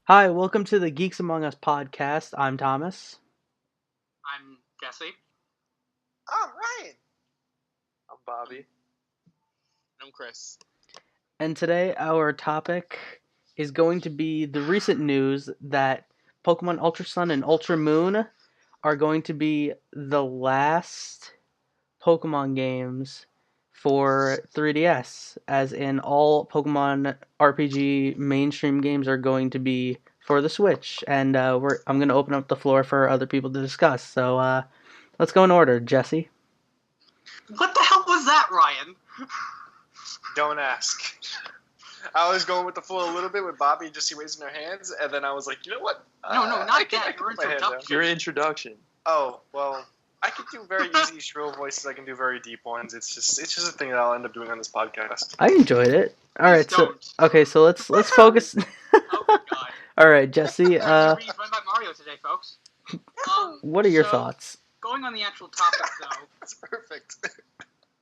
Hi, welcome to the Geeks Among Us podcast. I'm Thomas. I'm Jesse. Oh, Ryan. I'm Bobby. I'm Chris. And today our topic is going to be the recent news that Pokemon Ultra Sun and Ultra Moon are going to be the last Pokemon games for 3DS, as in all Pokemon RPG mainstream games are going to be for the Switch. And I'm going to open up the floor for other people to discuss. So let's go in order. Jesse? What the hell was that, Ryan? Don't ask. I was going with the flow a little bit with Bobby just raising their hands, and then I was like, you know what? No, not I can that. Your put my hand down. introduction. Your introduction. Oh, well, I can do very easy shrill voices. I can do very deep ones. It's just a thing that I'll end up doing on this podcast. I enjoyed it. All right, Please so let's focus. Oh my god. All right, Jesse. We're being run by Mario today, folks. What are your so, thoughts? Going on the actual topic, though, That's perfect.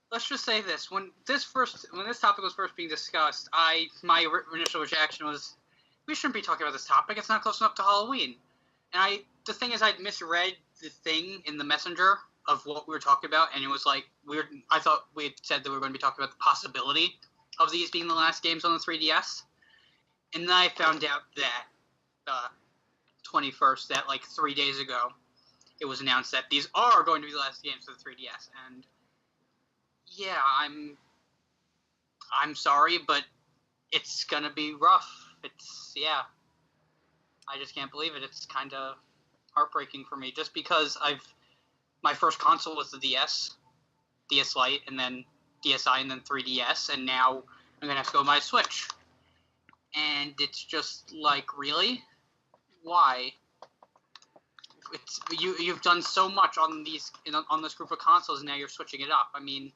let's just say this: when this topic was first being discussed, my initial reaction was, we shouldn't be talking about this topic. It's not close enough to Halloween. And the thing is, I'd misread the thing in the messenger of what we were talking about, and it was like weird. I thought we had said that we were going to be talking about the possibility of these being the last games on the 3DS, and then I found out that 21st, that like 3 days ago, it was announced that these are going to be the last games for the 3DS, and yeah, I'm sorry, but it's gonna be rough. I just can't believe it. It's kind of heartbreaking for me, just because my first console was the DS Lite, and then DSi, and then 3DS, and now I'm gonna have to go buy a Switch. And it's just like, really? Why? You've done so much on this group of consoles, and now you're switching it up. I mean,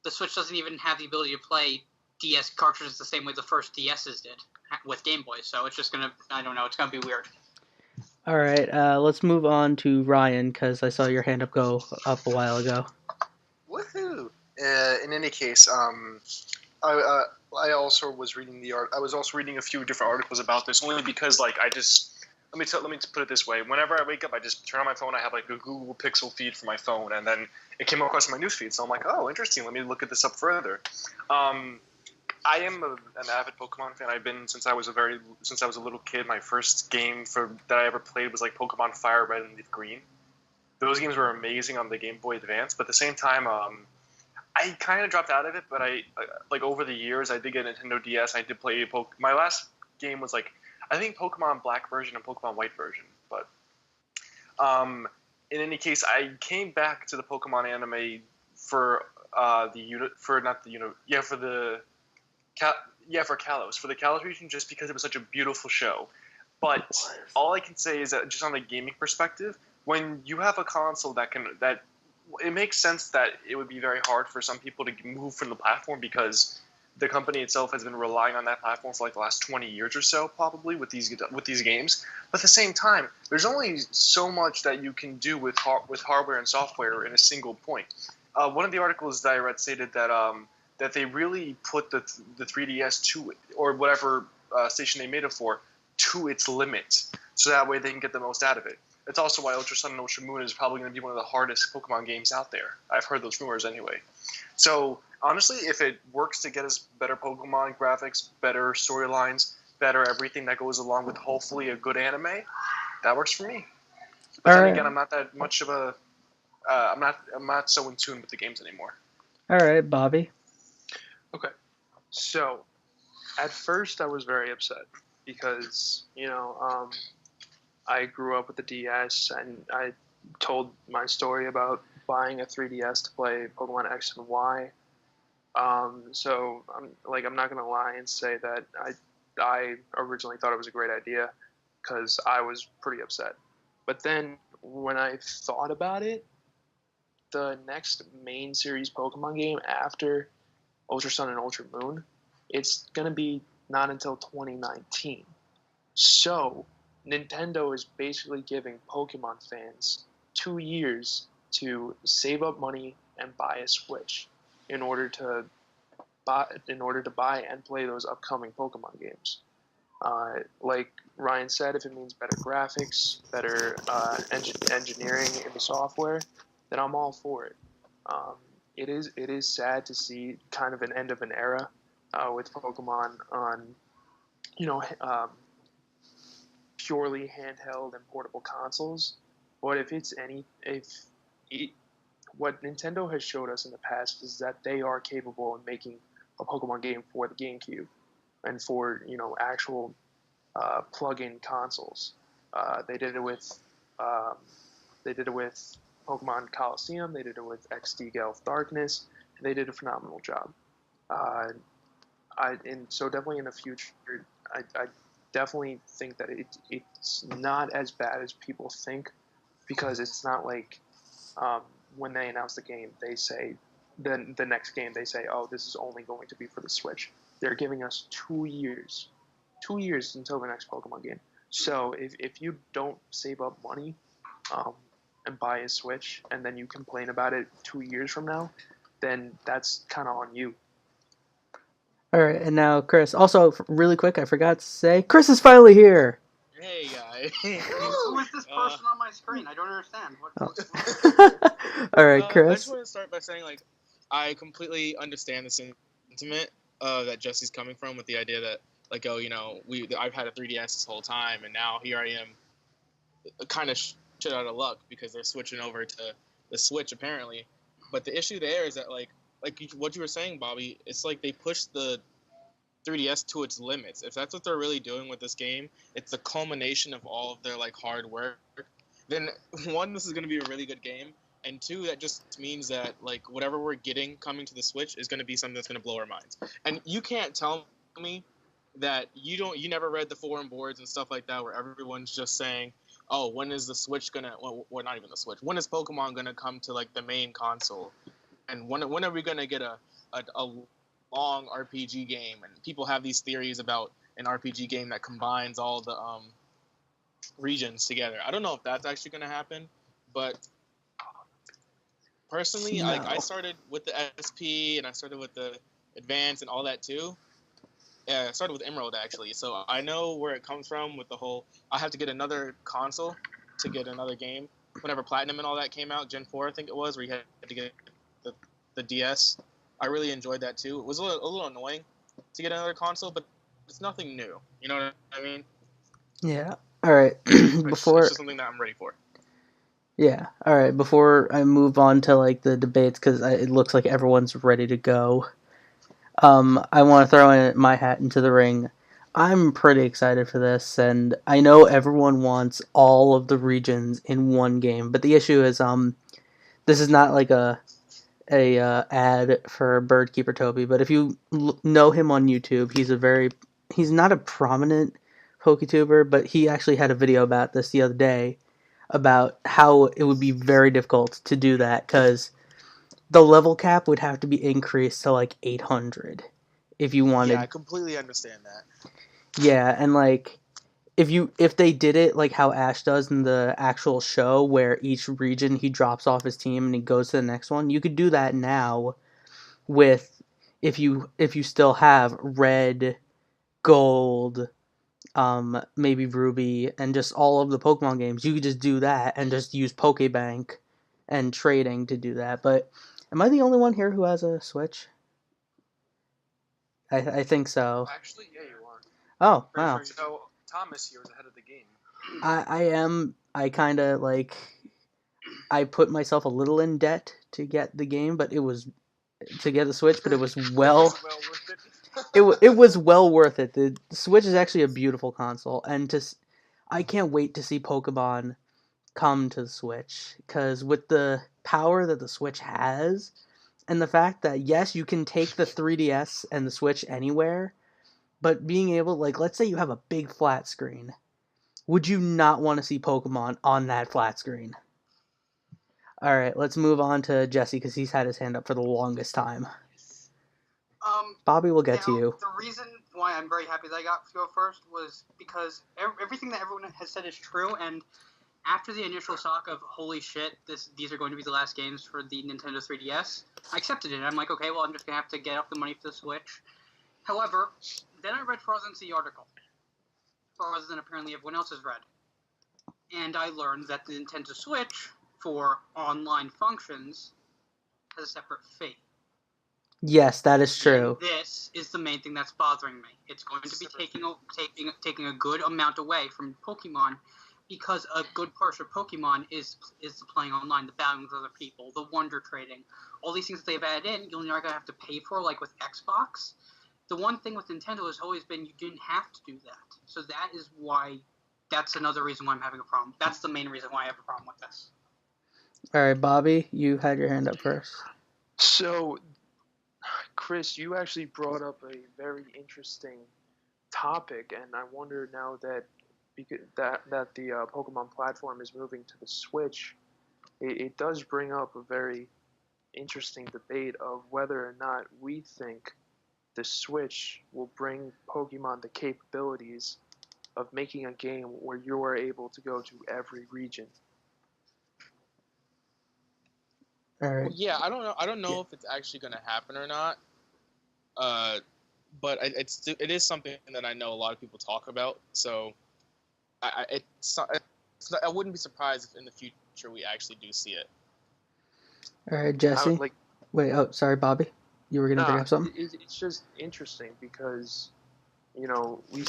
the Switch doesn't even have the ability to play DS cartridges the same way the first DSs did with Game Boy, so it's just gonna, I don't know, it's gonna be weird. All right, let's move on to Ryan because I saw your hand go up a while ago. Woohoo! In any case, I also was reading I was also reading a few different articles about this, only because like let me put it this way. Whenever I wake up, I just turn on my phone. I have like a Google Pixel feed for my phone, and then it came across my news feed. So I'm like, oh, interesting. Let me look at this up further. I am an avid Pokemon fan. I've been since I was a little kid. My first game that I ever played was like Pokemon Fire Red and Leaf Green. Those games were amazing on the Game Boy Advance. But at the same time, I kind of dropped out of it. But like over the years, I did get a Nintendo DS. I did play my last game was like, I think Pokemon Black version and Pokemon White version. But in any case, I came back to the Pokemon anime for for Kalos, for the Kalos region, just because it was such a beautiful show. But all I can say is that just on the gaming perspective, when you have a console that it makes sense that it would be very hard for some people to move from the platform, because the company itself has been relying on that platform for like the last 20 years or so, probably, with these games. But at the same time, there's only so much that you can do with hardware and software in a single point. One of the articles that I read stated that they really put the 3DS or whatever station they made it for, to its limit, so that way they can get the most out of it. It's also why Ultra Sun and Ultra Moon is probably going to be one of the hardest Pokemon games out there. I've heard those rumors anyway. So honestly, if it works to get us better Pokemon graphics, better storylines, better everything that goes along with hopefully a good anime, that works for me. But then again, I'm not that much of a I'm not so in tune with the games anymore. All right, Bobby. Okay, so at first I was very upset because I grew up with the DS, and I told my story about buying a 3DS to play Pokemon X and Y. So I'm not gonna lie and say that I originally thought it was a great idea, because I was pretty upset. But then when I thought about it, the next main series Pokemon game after Ultra Sun and Ultra Moon, it's gonna be not until 2019. So Nintendo is basically giving Pokemon fans 2 years to save up money and buy a Switch in order to buy and play those upcoming Pokemon games. Like Ryan said, if it means better graphics, better engineering in the software, then I'm all for it. Um, it is sad to see kind of an end of an era with Pokemon on, you know, purely handheld and portable consoles. But what Nintendo has showed us in the past is that they are capable of making a Pokemon game for the GameCube and for actual plug-in consoles. They did it with um, they did it with Pokemon Coliseum. They did it with XD Gale of Darkness. And they did a phenomenal job. Uh, and so definitely in the future, I definitely think that it's not as bad as people think, because it's not like um, when they announce the game, they say the next game they say, oh, this is only going to be for the Switch. They're giving us 2 years until the next Pokemon game. So if you don't save up money um, and buy a Switch and then you complain about it 2 years from now, then that's kind of on you. All right, and now Chris. Also, really quick, I forgot to say, Chris is finally here. Hey guys. Who is this person on my screen? I don't understand. All right, I just Chris. want to start by saying, like, I completely understand the sentiment that Jesse's coming from, with the idea that, like, oh, I've had a 3DS this whole time, and now here I am, kind of shit out of luck because they're switching over to the Switch apparently. But the issue there is that, like what you were saying, Bobby, it's like they pushed the 3DS to its limits. If that's what they're really doing with this game, it's the culmination of all of their like hard work. Then one, this is going to be a really good game, and two, that just means that like whatever we're getting coming to the Switch is going to be something that's going to blow our minds. And you can't tell me that you never read the forum boards and stuff like that where everyone's just saying, oh, when is the Switch gonna? Well, not even the Switch. When is Pokemon gonna come to like the main console? And when are we gonna get a long RPG game? And people have these theories about an RPG game that combines all the regions together. I don't know if that's actually gonna happen, but personally, No. I started with the SP and I started with the Advance and all that too. Yeah, I started with Emerald actually, so I know where it comes from with the whole. I have to get another console to get another game. Whenever Platinum and all that came out, Gen 4 I think it was, where you had to get the DS. I really enjoyed that too. It was a little annoying to get another console, but it's nothing new. You know what I mean? Yeah. All right. It's just something that I'm ready for. Yeah. All right. Before I move on to like the debates, because it looks like everyone's ready to go. I want to throw in my hat into the ring. I'm pretty excited for this, and I know everyone wants all of the regions in one game, but the issue is, this is not like a ad for Birdkeeper Toby, but if you know him on YouTube, he's not a prominent PokeTuber, but he actually had a video about this the other day, about how it would be very difficult to do that, because the level cap would have to be increased to like 800 if you wanted. Yeah, I completely understand that. Yeah, and like if they did it like how Ash does in the actual show, where each region he drops off his team and he goes to the next one, you could do that now with if you still have red, gold, maybe Ruby, and just all of the Pokemon games. You could just do that and just use Pokebank and trading to do that. But am I the only one here who has a Switch? I think so. Actually, yeah, you are. Oh, wow. So Thomas here was ahead of the game. I am. I kind of like. I put myself a little in debt to get the game, but it was to get the Switch, but it was well. It was well worth it. The Switch is actually a beautiful console, and I can't wait to see Pokemon come to the Switch, because with the power that the Switch has, and the fact that yes, you can take the 3DS and the Switch anywhere, but being able, like, let's say you have a big flat screen, would you not want to see Pokemon on that flat screen? All right, let's move on to Jesse, because he's had his hand up for the longest time. Bobby will get to you. The reason why I'm very happy that I got to go first was because everything that everyone has said is true, and after the initial shock of holy shit, these are going to be the last games for the Nintendo 3DS, I accepted it. I'm like, okay, well, I'm just gonna have to get up the money for the Switch. However, then I read Frozen Sea article, farther than apparently everyone else has read. And I learned that the Nintendo Switch, for online functions, has a separate fee. Yes, that is true. And this is the main thing that's bothering me. It's going to be taking a good amount away from Pokemon, because a good portion of Pokemon is the playing online, the battling with other people, the wonder trading, all these things that they've added in. You're not gonna have to pay for, like with Xbox. The one thing with Nintendo has always been you didn't have to do that. So that is why. That's another reason why I'm having a problem. That's the main reason why I have a problem with this. All right, Bobby, you had your hand up first. So, Chris, you actually brought up a very interesting topic, and I wonder now that the Pokemon platform is moving to the Switch, it does bring up a very interesting debate of whether or not we think the Switch will bring Pokemon the capabilities of making a game where you are able to go to every region. All right. Well, yeah, I don't know if it's actually going to happen or not. But it is something that I know a lot of people talk about. So I wouldn't be surprised if in the future we actually do see it. All right, Jesse. Wait, oh, sorry, Bobby. You were gonna bring up something? It's just interesting because, you know, we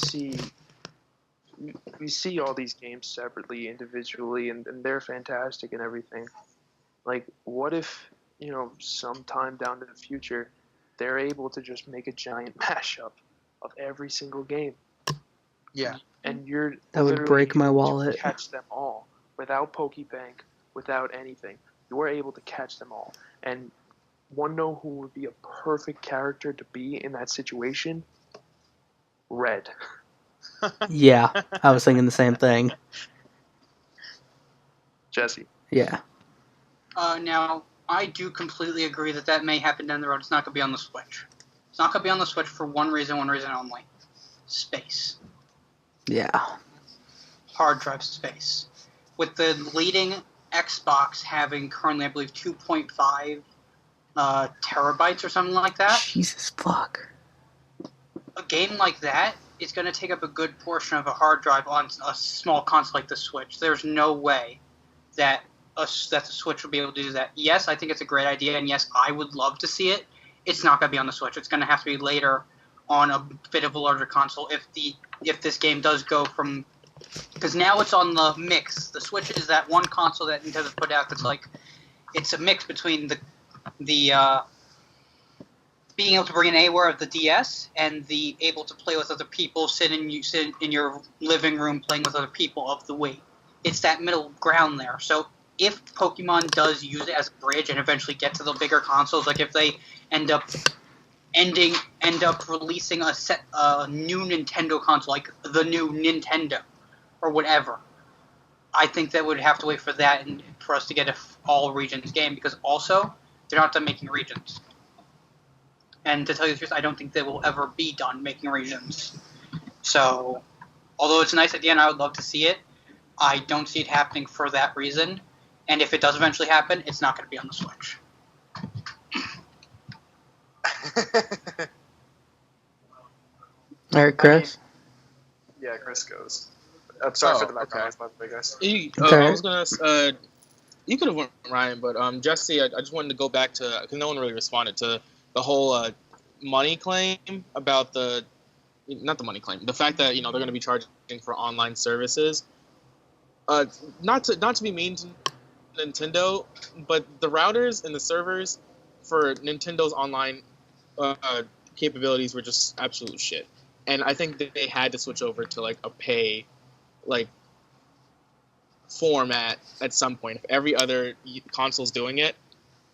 see all these games separately, individually, and they're fantastic and everything. Like, what if, you know, sometime down in the future, they're able to just make a giant mashup of every single game? Yeah. And you're that would break my wallet. To catch them all without Pokebank, without anything. You're able to catch them all. And one know who would be a perfect character to be in that situation? Red. Yeah, I was thinking the same thing. Jesse. Yeah. Now, I do completely agree that may happen down the road. It's not going to be on the Switch. It's not going to be on the Switch for one reason only. Space. Yeah. Hard drive space. With the leading Xbox having currently, I believe, 2.5 terabytes or something like that. Jesus fuck. A game like that is going to take up a good portion of a hard drive on a small console like the Switch. There's no way that the Switch will be able to do that. Yes, I think it's a great idea, and yes, I would love to see it. It's not going to be on the Switch. It's going to have to be later on a bit of a larger console if this game does go from... Because now it's on the mix. The Switch is that one console that Nintendo put out that's like... It's a mix between the being able to bring in anywhere of the DS and the able to play with other people, sit in your living room playing with other people of the Wii. It's that middle ground there. So if Pokemon does use it as a bridge and eventually get to the bigger consoles, like if they end up releasing a new Nintendo console, like the new Nintendo or whatever, I think that would have to wait for that and for us to get an all regions game, because also they're not done making regions. And to tell you the truth, I don't think they will ever be done making regions. So, although it's a nice idea and I would love to see it, I don't see it happening for that reason. And if it does eventually happen, it's not going to be on the Switch. All right, Chris. Yeah, Chris goes. I'm sorry for the background noise, by the way, guys. I was gonna. You could have went Ryan, but Jesse, I just wanted to go back to, because no one really responded to the whole money claim about not the money claim, the fact that they're going to be charging for online services. Not to be mean to Nintendo, but the routers and the servers for Nintendo's online capabilities were just absolute shit, and I think that they had to switch over to like a pay format at some point. If every other console's doing it,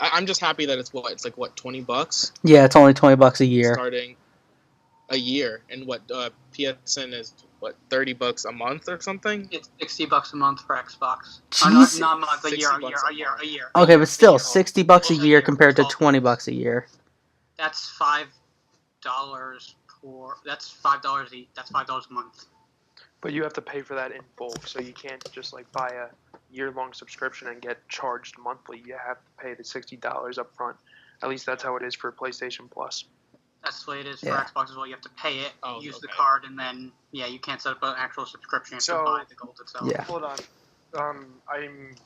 I'm just happy that it's like $20. Yeah, it's only $20 a year. Starting a year, and PSN is $30 a month or something. It's $60 a month for Xbox. Jesus. Not a month, a year. Okay, but still, $60 a year compared to $20 a year. That's $5 That's $5 That's $5 a month. But you have to pay for that in bulk, so you can't just like buy a year-long subscription and get charged monthly. You have to pay the $60 up front. At least that's how it is for PlayStation Plus. as Slate is for Yeah. Xbox as well. You have to pay it, use the okay. card, and then you can't set up an actual subscription. You have to buy the gold itself. Yeah. Hold on.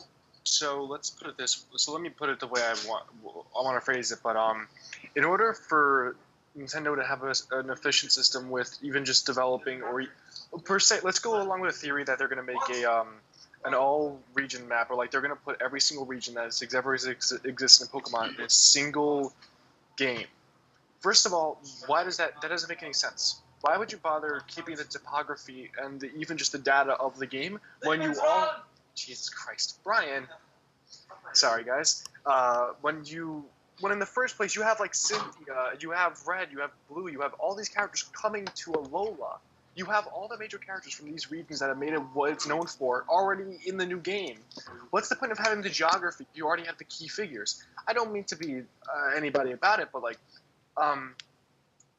So let's put it this. So let me put it the way I want to phrase it. But in order for Nintendo to have an efficient system with even just developing or per se, let's go along with the theory that they're going to make an all region map, or like they're going to put every single region that ever exists in Pokemon in a single game. First of all, why does that doesn't make any sense? Why would you bother keeping the topography and even just the data of the game when you all... Jesus Christ. Brian. Sorry, guys. When in the first place you have like Cynthia, you have Red, you have Blue, you have all these characters coming to Alola. You have all the major characters from these regions that have made it what it's known for already in the new game. What's the point of having the geography? You already have the key figures. I don't mean to be anybody about it, but like...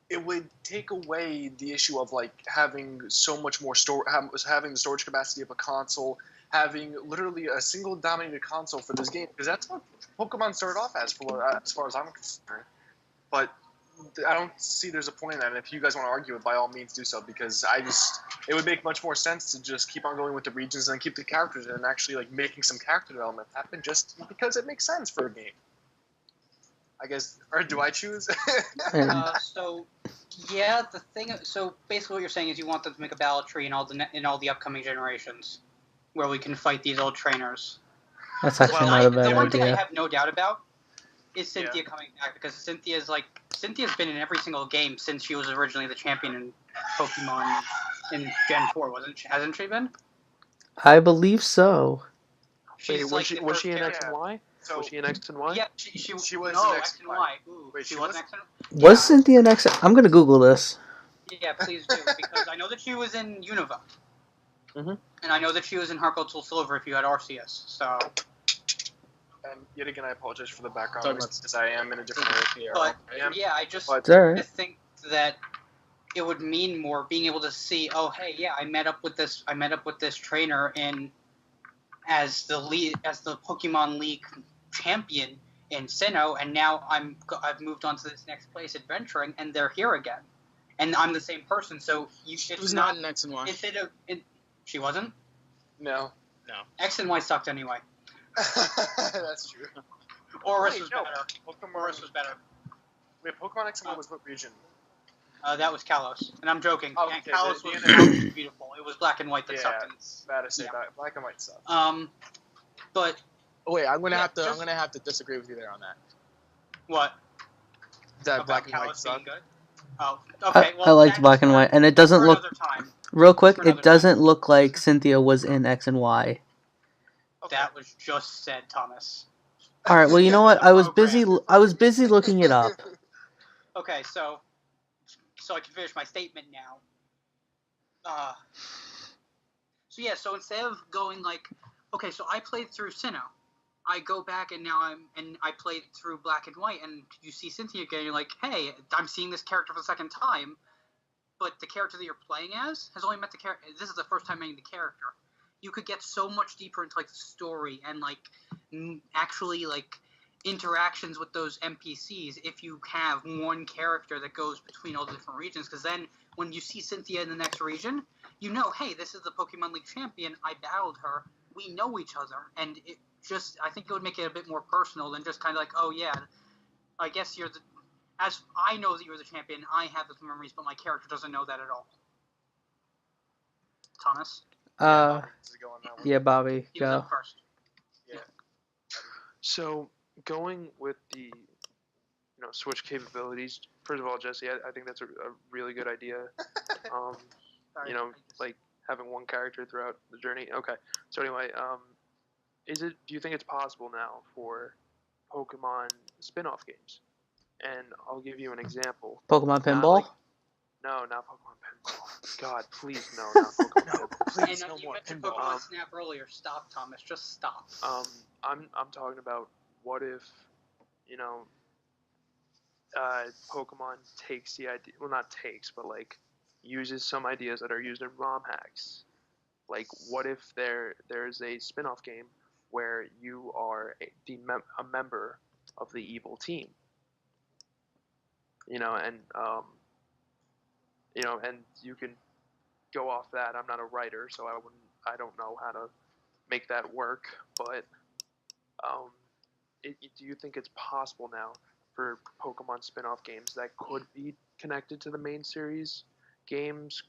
it would take away the issue of like having so much more having the storage capacity of a console, having literally a single dominated console for this game, because that's what Pokemon started off as far as I'm concerned. But I don't see there's a point in that. And if you guys want to argue it, by all means do so, because it would make much more sense to just keep on going with the regions and keep the characters and actually like making some character development happen just because it makes sense for a game. I guess, or do I choose? So basically what you're saying is you want them to make a battle tree in all the upcoming generations, where we can fight these old trainers. That's actually not a bad The one thing I idea. have no doubt about is Cynthia coming back, because Cynthia's been in every single game since she was originally the champion in Pokemon in Gen 4, hasn't she been? I believe so. Wait, She's was she in X character. and Y? So, Was she in X and Y? Yeah, she was in X and Y. Ooh, Wait, she was in X and Y? Was Cynthia next? I'm gonna Google this. Yeah, please do, because I know that she was in Unova. Mhm. And I know that she was in Heart Gold Soul Silver if you had Arceus, so... And yet again, I apologize for the background Talking noise about- because I am in a different area. But, Yeah. yeah, I just But- It's alright. think that it would mean more being able to see, oh, hey, yeah, I met up with this trainer as the Pokemon League champion in Sinnoh, and now I've moved on to this next place adventuring, and they're here again. And I'm the same person, so She was not in X and Y. She wasn't? No. X and Y sucked anyway. That's true. Oris was better. Pokemon, Oris was better. Wait, Pokemon X and Y was what region? That was Kalos. And I'm joking. Oh, okay, Kalos the was NX. beautiful. It was black and white that Yeah. sucked. Bad to say Yeah. that. Black and white sucks. But Wait, I'm gonna Yeah, have to disagree with you there on that. what? That About black and white Kalos being sucked. good? Oh, okay. I liked black and white, and it doesn't for look another time. real quick. For another It doesn't look like Cynthia was in X and Y. That was just said, Thomas. All right. Well, you know what? I was busy looking it up. Okay, so I can finish my statement now. So instead of going okay, so I played through Sinnoh. I go back and now I played through Black and White, and you see Cynthia again. You're like, hey, I'm seeing this character for the second time, but the character that you're playing as has only met the character. This is the first time meeting the character. You could get so much deeper into the story and actually interactions with those NPCs if you have one character that goes between all the different regions. Because then when you see Cynthia in the next region, you know, hey, this is the Pokemon League champion. I battled her. We know each other, and I think it would make it a bit more personal than just kind of oh yeah, I guess as I know that you're the champion, I have those memories, but my character doesn't know that at all. Thomas? Yeah, Bobby, He was go. up first. So going with the Switch capabilities. First of all, Jesse, I think that's a really good idea. Sorry, Having one character throughout the journey. Okay. So anyway, do you think it's possible now for Pokemon spin-off games? And I'll give you an example. Pokemon Pinball. No, not Pokemon Pinball. God, please, no, not Pokemon Pinball. Please, and no you more mentioned pinball. Pokemon Snap earlier. Stop, Thomas. Just stop. I'm talking about what if, Pokemon takes the idea, well, not takes, but uses some ideas that are used in ROM hacks. What if there's a spin-off game where you are a member of the evil team? and and you can go off that. I'm not a writer, so I don't know how to make that work. But um, do you think it's possible now for Pokemon spin-off games that could be connected to the main series games?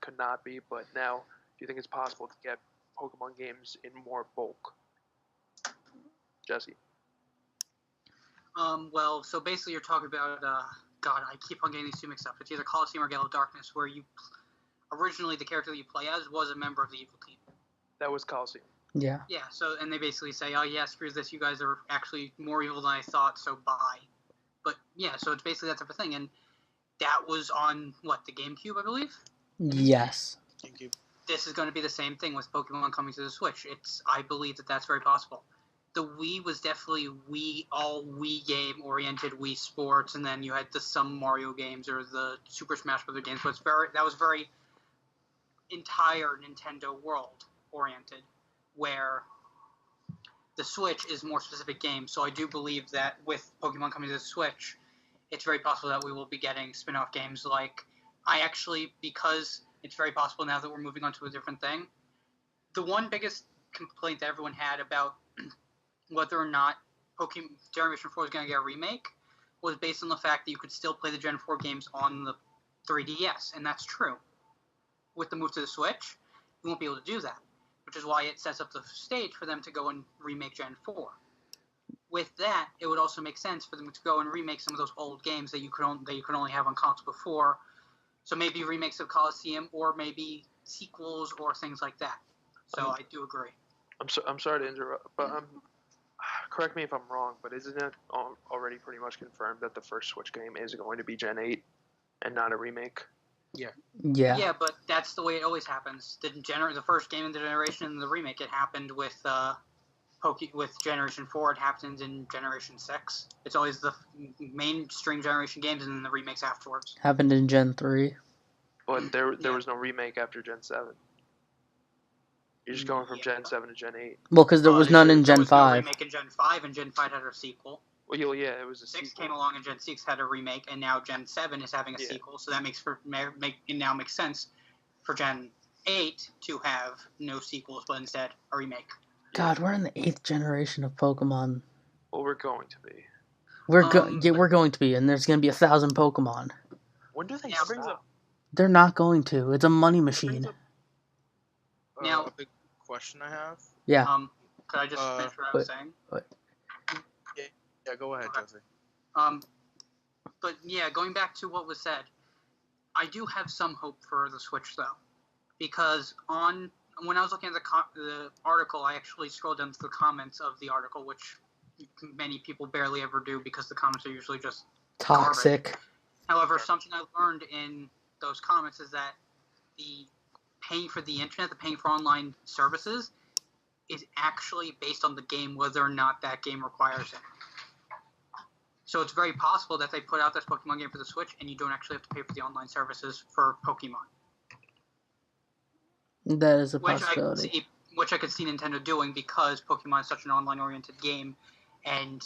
Could not be, but now do you think it's possible to get Pokemon games in more bulk? Jesse. Well, so basically you're talking about, God, I keep on getting these two mixed up. It's either Coliseum or Gale of Darkness, where originally the character that you play as was a member of the evil team. That was Coliseum. Yeah. Yeah, so, and they basically say, oh yeah, screw this, you guys are actually more evil than I thought, so bye. But yeah, so it's basically that type of thing, and that was on, the GameCube, I believe? Yes. GameCube. This is going to be the same thing with Pokemon coming to the Switch. I believe that's very possible. The Wii was definitely all Wii game oriented, Wii Sports, and then you had some Mario games or the Super Smash Bros. Games. So that was very entire Nintendo world oriented, where the Switch is more specific games. So I do believe that with Pokemon coming to the Switch, it's very possible that we will be getting spin-off games because it's very possible now that we're moving on to a different thing. The one biggest complaint that everyone had about whether or not Pokemon Generation 4 is going to get a remake was based on the fact that you could still play the Gen 4 games on the 3DS, and that's true. With the move to the Switch, you won't be able to do that, which is why it sets up the stage for them to go and remake Gen 4. With that, it would also make sense for them to go and remake some of those old games that you could only have on console before. So maybe remakes of Coliseum, or maybe sequels or things like that. So I do agree. I'm sorry to interrupt, but correct me if I'm wrong, but isn't it already pretty much confirmed that the first Switch game is going to be Gen 8 and not a remake? Yeah. Yeah, but that's the way it always happens. The first game in the generation and the remake, it happened with with Generation 4, it happens in Generation 6. It's always the mainstream generation games and then the remakes afterwards. Happened in Gen 3. But there was no remake after Gen 7. You're just going from Gen 7 to Gen 8. Well, because there was none in Gen 5. There was no remake in Gen 5, and Gen 5 had a sequel. Well, yeah, it was a 6 sequel. came along, and Gen 6 had a remake, and now Gen 7 is having a sequel, so that now makes sense for Gen 8 to have no sequels, but instead a remake. God, we're in the 8th generation of Pokemon. Well, we're going to be. We're going to be, and there's going to be 1,000 Pokemon. When do they stop? They're not going to. It's a money machine. Now, a big question I have. Yeah. Could I just finish what I was saying? Yeah, go ahead, Jesse. But yeah, going back to what was said, I do have some hope for the Switch though, because when I was looking at the article, I actually scrolled down to the comments of the article, which many people barely ever do because the comments are usually just toxic. Garbage. However, something I learned in those comments is that the paying for the internet, the paying for online services, is actually based on the game, whether or not that game requires it. So it's very possible that they put out this Pokemon game for the Switch, and you don't actually have to pay for the online services for Pokemon. That is a possibility. Which I could see Nintendo doing because Pokemon is such an online-oriented game, and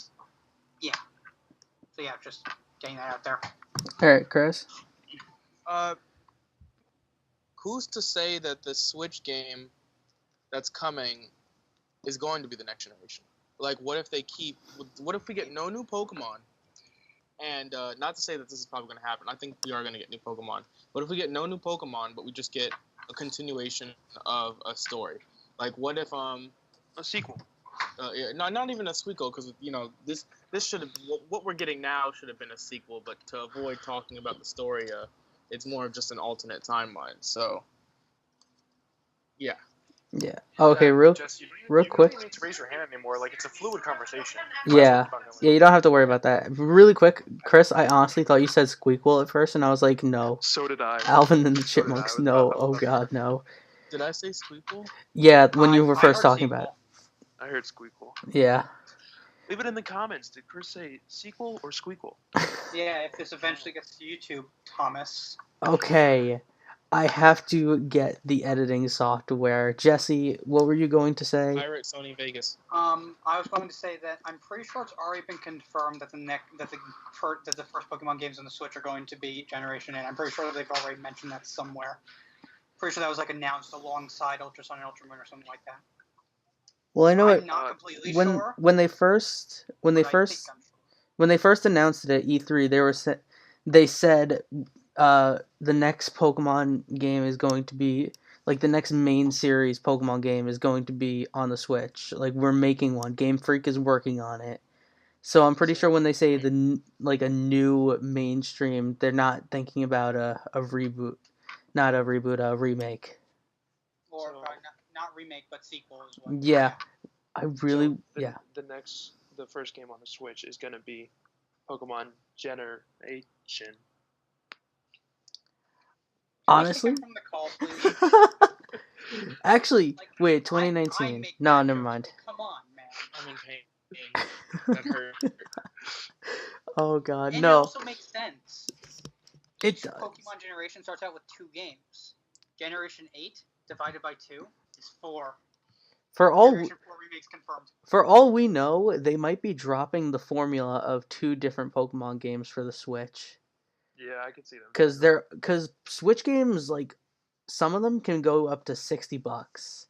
yeah. So yeah, just getting that out there. All right, Chris. Who's to say that the Switch game that's coming is going to be the next generation? Like, what if we get no new Pokemon? And not to say that this is probably going to happen. I think we are going to get new Pokemon. But if we get no new Pokemon, but we just get a continuation of a story, like what if a sequel? Not even a sequel, because this should have, what we're getting now should have been a sequel. But to avoid talking about the story, it's more of just an alternate timeline. So, yeah. Yeah. Okay. Real quick. You don't need to raise your hand anymore. Like, it's a fluid conversation. Yeah. Yeah. You don't have to worry about that. Really quick, Chris. I honestly thought you said Squeakquel at first, and I was like, no. So did I. Alvin and the Chipmunks. No. Oh God, no. Did I say Squeakquel? Yeah, when you were first talking about it. I heard Squeakquel. Yeah. Leave it in the comments. Did Chris say sequel or Squeakquel? Yeah, if this eventually gets to YouTube, Thomas. Okay. I have to get the editing software. Jesse, what were you going to say? Pirate Sony Vegas. I was going to say that I'm pretty sure it's already been confirmed that the first Pokemon games on the Switch are going to be Generation 8. I'm pretty sure that they've already mentioned that somewhere. Pretty sure that was like announced alongside Ultra Sun and Ultra Moon or something like that. Well, I know I'm it not completely when sure. when they first but I think I'm sure. when they first announced it at E3, they said the next Pokemon game is going to be like the next main series Pokemon game is going to be on the Switch. Like we're making one. Game Freak is working on it. So I'm pretty sure when they say like a new mainstream, they're not thinking about a reboot, not a reboot, a remake. Or not remake, but sequel as well. Yeah, I really The first game on the Switch is gonna be Pokemon Generation. Honestly, from the call, please. actually, Like, wait, I 2019. make No, bad never jokes, mind. but come on, man. I'm in pain. That hurt. Oh God, And no. it also makes sense. It Each does. Pokemon generation starts out with 2 games. Generation 8 divided by 2 is 4. For all Generation 4 remakes confirmed. For all we know, they might be dropping the formula of 2 different Pokemon games for the Switch. Yeah, I can see them. Because Switch games, like, some of them can go up to $60.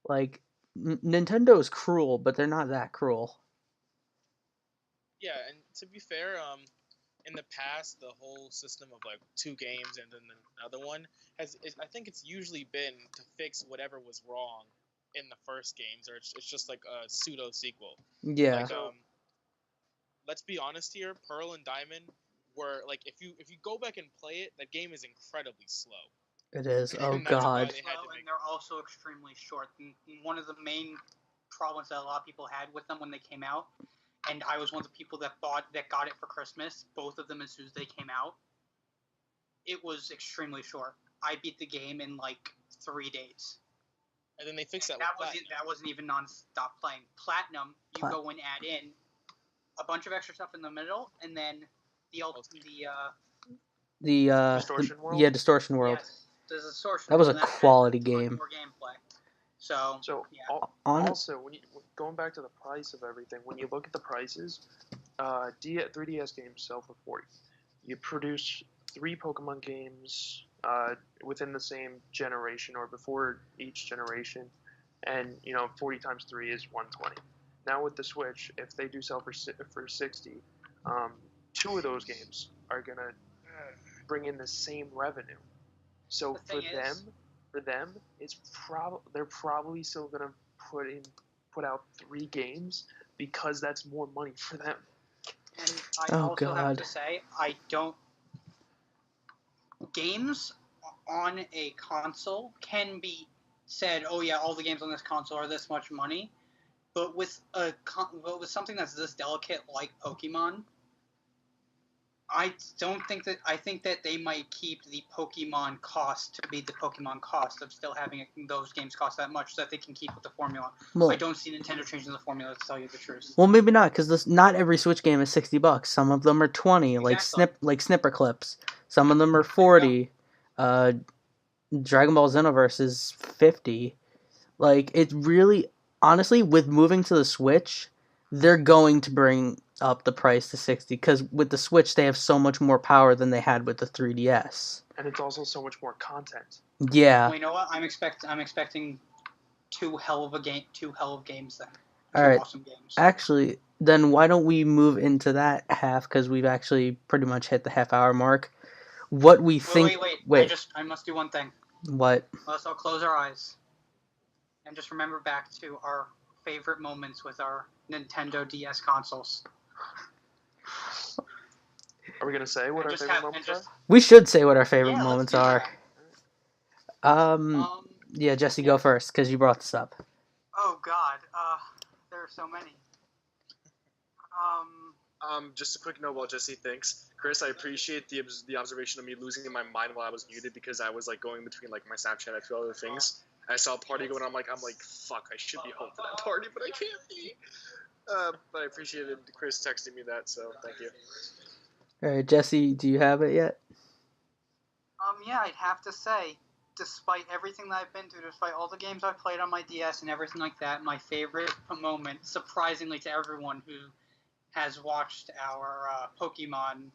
Like, Nintendo is cruel, but they're not that cruel. Yeah, and to be fair, in the past, the whole system of like 2 games and then another one I think it's usually been to fix whatever was wrong in the first games, or it's just like a pseudo sequel. Yeah. Like, let's be honest here, Pearl and Diamond were like, if you go back and play it, that game is incredibly slow. It is. Oh And that's why God. they had to make. And they're also extremely short. And one of the main problems that a lot of people had with them when they came out, and I was one of the people that got it for Christmas, both of them as soon as they came out, it was extremely short. I beat the game in like 3 days. And then they fixed that. That wasn't even non-stop playing. Platinum, you go and add in a bunch of extra stuff in the middle, and then Distortion World. Yeah, Distortion World. Yes, the Distortion. That was World, a quality game. More gameplay. So yeah. Also, going back to the price of everything, when you look at the prices, 3DS games sell for $40. You produce 3 Pokemon games within the same generation or before each generation, and 40 times 3 is 120. Now with the Switch, if they do sell for 60, 2 of those games are gonna bring in the same revenue. So for them, they're probably still gonna put out 3 games because that's more money for them. And I have to say, games on a console can be said, oh yeah, all the games on this console are this much money, but with something that's this delicate like Pokemon, I think that they might keep the Pokemon cost to be the Pokemon cost of still having those games cost that much, so that they can keep with the formula. Well, I don't see Nintendo changing the formula, to tell you the truth. Well, maybe not, because not every Switch game is $60. Some of them are 20, exactly. like Snipper Clips. Some of them are 40. Dragon Ball Xenoverse is 50. Like, it really, honestly, with moving to the Switch, they're going to bring up the price to 60, because with the Switch they have so much more power than they had with the 3DS. And it's also so much more content. Yeah. Well, you know what? I'm expecting 2 hell of games then. All right. Awesome games. Actually, then why don't we move into that half, because we've actually pretty much hit the half-hour mark. What we think... Wait. I must do one thing. What? Let's all close our eyes and just remember back to our favorite moments with our Nintendo DS consoles. Are we gonna say what our favorite moments are? We should say what our favorite moments are. Yeah, Jesse, go first, because you brought this up. Oh God, there are so many. Just a quick note while Jesse thinks. Chris, I appreciate the observation of me losing my mind while I was muted, because I was like going between like my Snapchat and a few other things. I saw a party going on. I'm like, fuck, I should be home for that party, but I can't be. But I appreciated Chris texting me that, so thank you. All right, Jesse, do you have it yet? Yeah, I'd have to say despite everything that I've been through, despite all the games I've played on my DS and everything like that, my favorite moment, surprisingly to everyone who has watched our Pokemon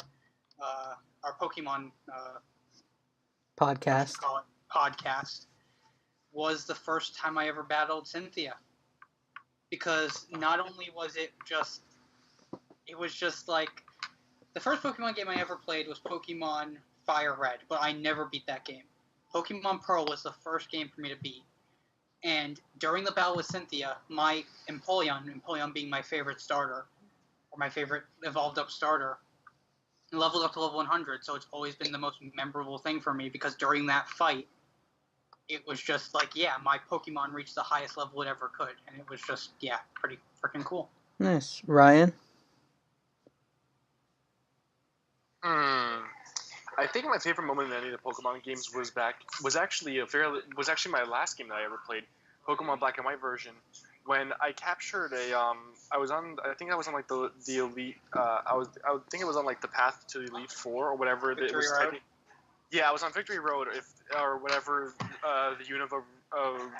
Podcast. podcast, was the first time I ever battled Cynthia. Because not only was it was just like, the first Pokemon game I ever played was Pokemon Fire Red, but I never beat that game. Pokemon Pearl was the first game for me to beat. And during the battle with Cynthia, my Empoleon being my favorite starter, or my favorite evolved up starter, leveled up to level 100, so it's always been the most memorable thing for me, because during that fight, it was just like, yeah, my Pokemon reached the highest level it ever could, and it was just, yeah, pretty freaking cool. Nice. Ryan? I think my favorite moment in any of the Pokemon games was actually my last game that I ever played, Pokemon Black and White version, when I captured I think I was on like the elite I think it was on like the path to Elite 4 or whatever it was. Yeah, I was on Victory Road, or whatever the Unova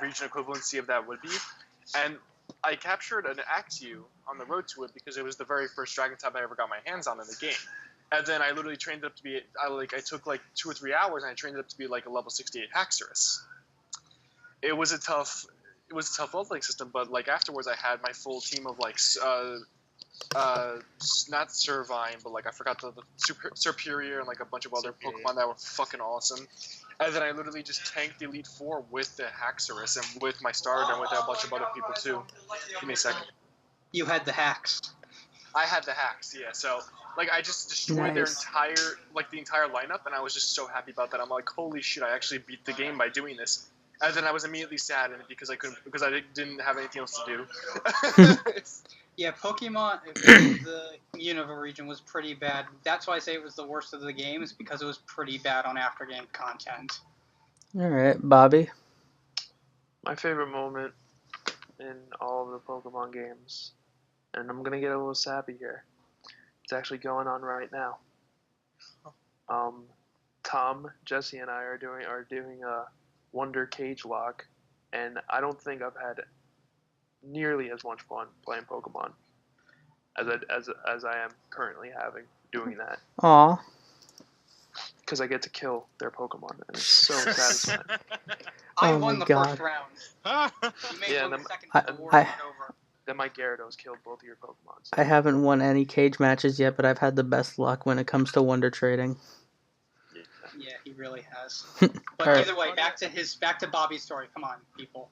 region equivalency of that would be, and I captured an Axew on the road to it because it was the very first Dragon type I ever got my hands on in the game. And then I literally trained it up to be, I took like 2 or 3 hours and I trained it up to be like a level 68 Haxorus. It was a tough leveling system, but like afterwards I had my full team of like, not Servine, but like I forgot the Superior and like a bunch of other Pokemon that were fucking awesome. And then I literally just tanked the Elite Four with the Haxorus and with my starter and with a bunch of other people too. Give me a second. You had the hacks. I had the hacks, yeah. So like I just destroyed their entire lineup, and I was just so happy about that. I'm like, holy shit! I actually beat the game by doing this. And then I was immediately sad because I didn't have anything else to do. Yeah, Pokemon, the Unova region was pretty bad. That's why I say it was the worst of the games, because it was pretty bad on after-game content. All right, Bobby? My favorite moment in all of the Pokemon games, and I'm going to get a little sappy here. It's actually going on right now. Tom, Jesse, and I are doing a Wonder Cage Lock, and I don't think I've had nearly as much fun playing Pokemon as I am currently having doing that. Aw. Because I get to kill their Pokemon, and it's so satisfying. I won the first round. You may win the second, but the war is over. Then my Gyarados killed both of your Pokemon. So. I haven't won any cage matches yet, but I've had the best luck when it comes to Wonder Trading. Yeah, he really has. But Right. Either way, back to Bobby's story. Come on, people.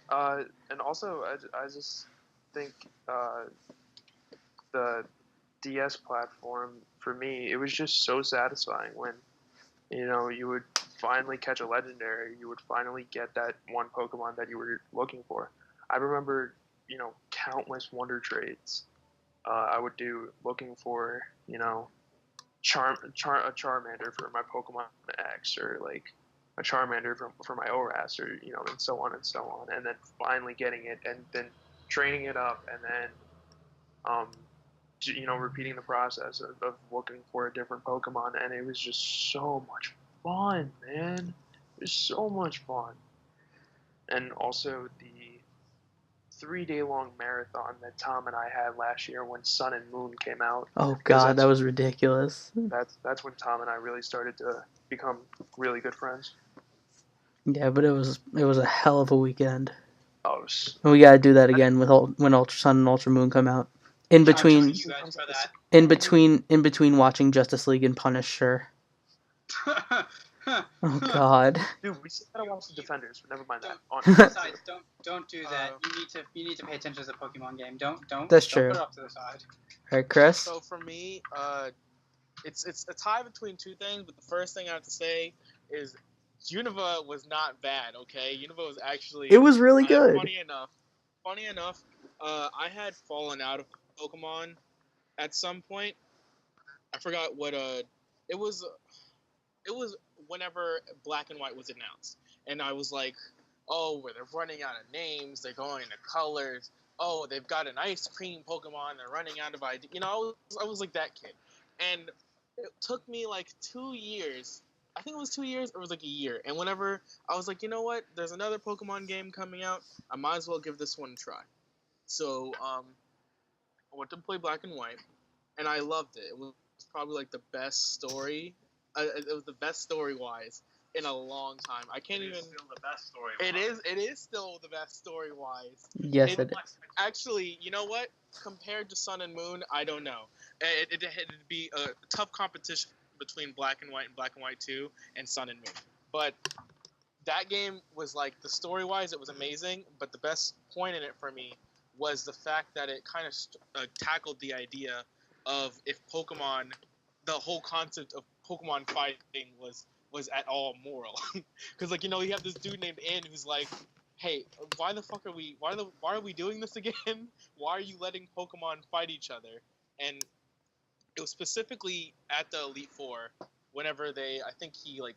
And also, I just think the DS platform, for me, it was just so satisfying when, you would finally catch a legendary, you would finally get that one Pokemon that you were looking for. I remember, countless Wonder Trades I would do looking for, a Charmander for my Pokemon X, or like a Charmander for my ORAS, or and so on and so on, and then finally getting it, and then training it up, and then repeating the process of looking for a different Pokemon, and it was just so much fun, man. It was so much fun. And also the 3-day-long marathon that Tom and I had last year when Sun and Moon came out. Oh god, that was ridiculous. That's when Tom and I really started to become really good friends. Yeah, but it was a hell of a weekend. Oh, we gotta do that again when Ultra Sun and Ultra Moon come out. In between watching Justice League and Punisher. Oh god. Dude, we still gotta watch the Defenders, but never mind that. Besides, don't do that. You need to pay attention to the Pokemon game. Don't. That's true. Put it up to the side. All right, Chris. So for me, it's a tie between two things, but the first thing I have to say is Unova was not bad. Okay, Unova was actually. It was really good. Funny enough, I had fallen out of Pokemon at some point. I forgot what it was. It was whenever Black and White was announced, and I was like, oh, they're running out of names, they're going into colors, oh, they've got an ice cream Pokemon, they're running out of ideas. I was like that kid. And it took me like 2 years I think it was 2 years or it was like a year. And whenever I was like, you know what, there's another Pokemon game coming out, I might as well give this one a try. So I went to play Black and White, and I loved it. It was probably like the best story. It was the best story wise in a long time. I can't even. Still the best story. It is. It is still the best story wise. Yes, it is. Actually, you know what? Compared to Sun and Moon, I don't know. It'd be a tough competition between Black and White and Black and White 2 and Sun and Moon. But that game was like, the story wise, it was amazing. But the best point in it for me was the fact that it kind of tackled the idea of if Pokemon, the whole concept of Pokemon fighting was at all moral. Because like, you know, you have this dude named In who's like, hey, why are we doing this again? Why are you letting Pokemon fight each other? And it was specifically at the Elite Four, whenever I think he like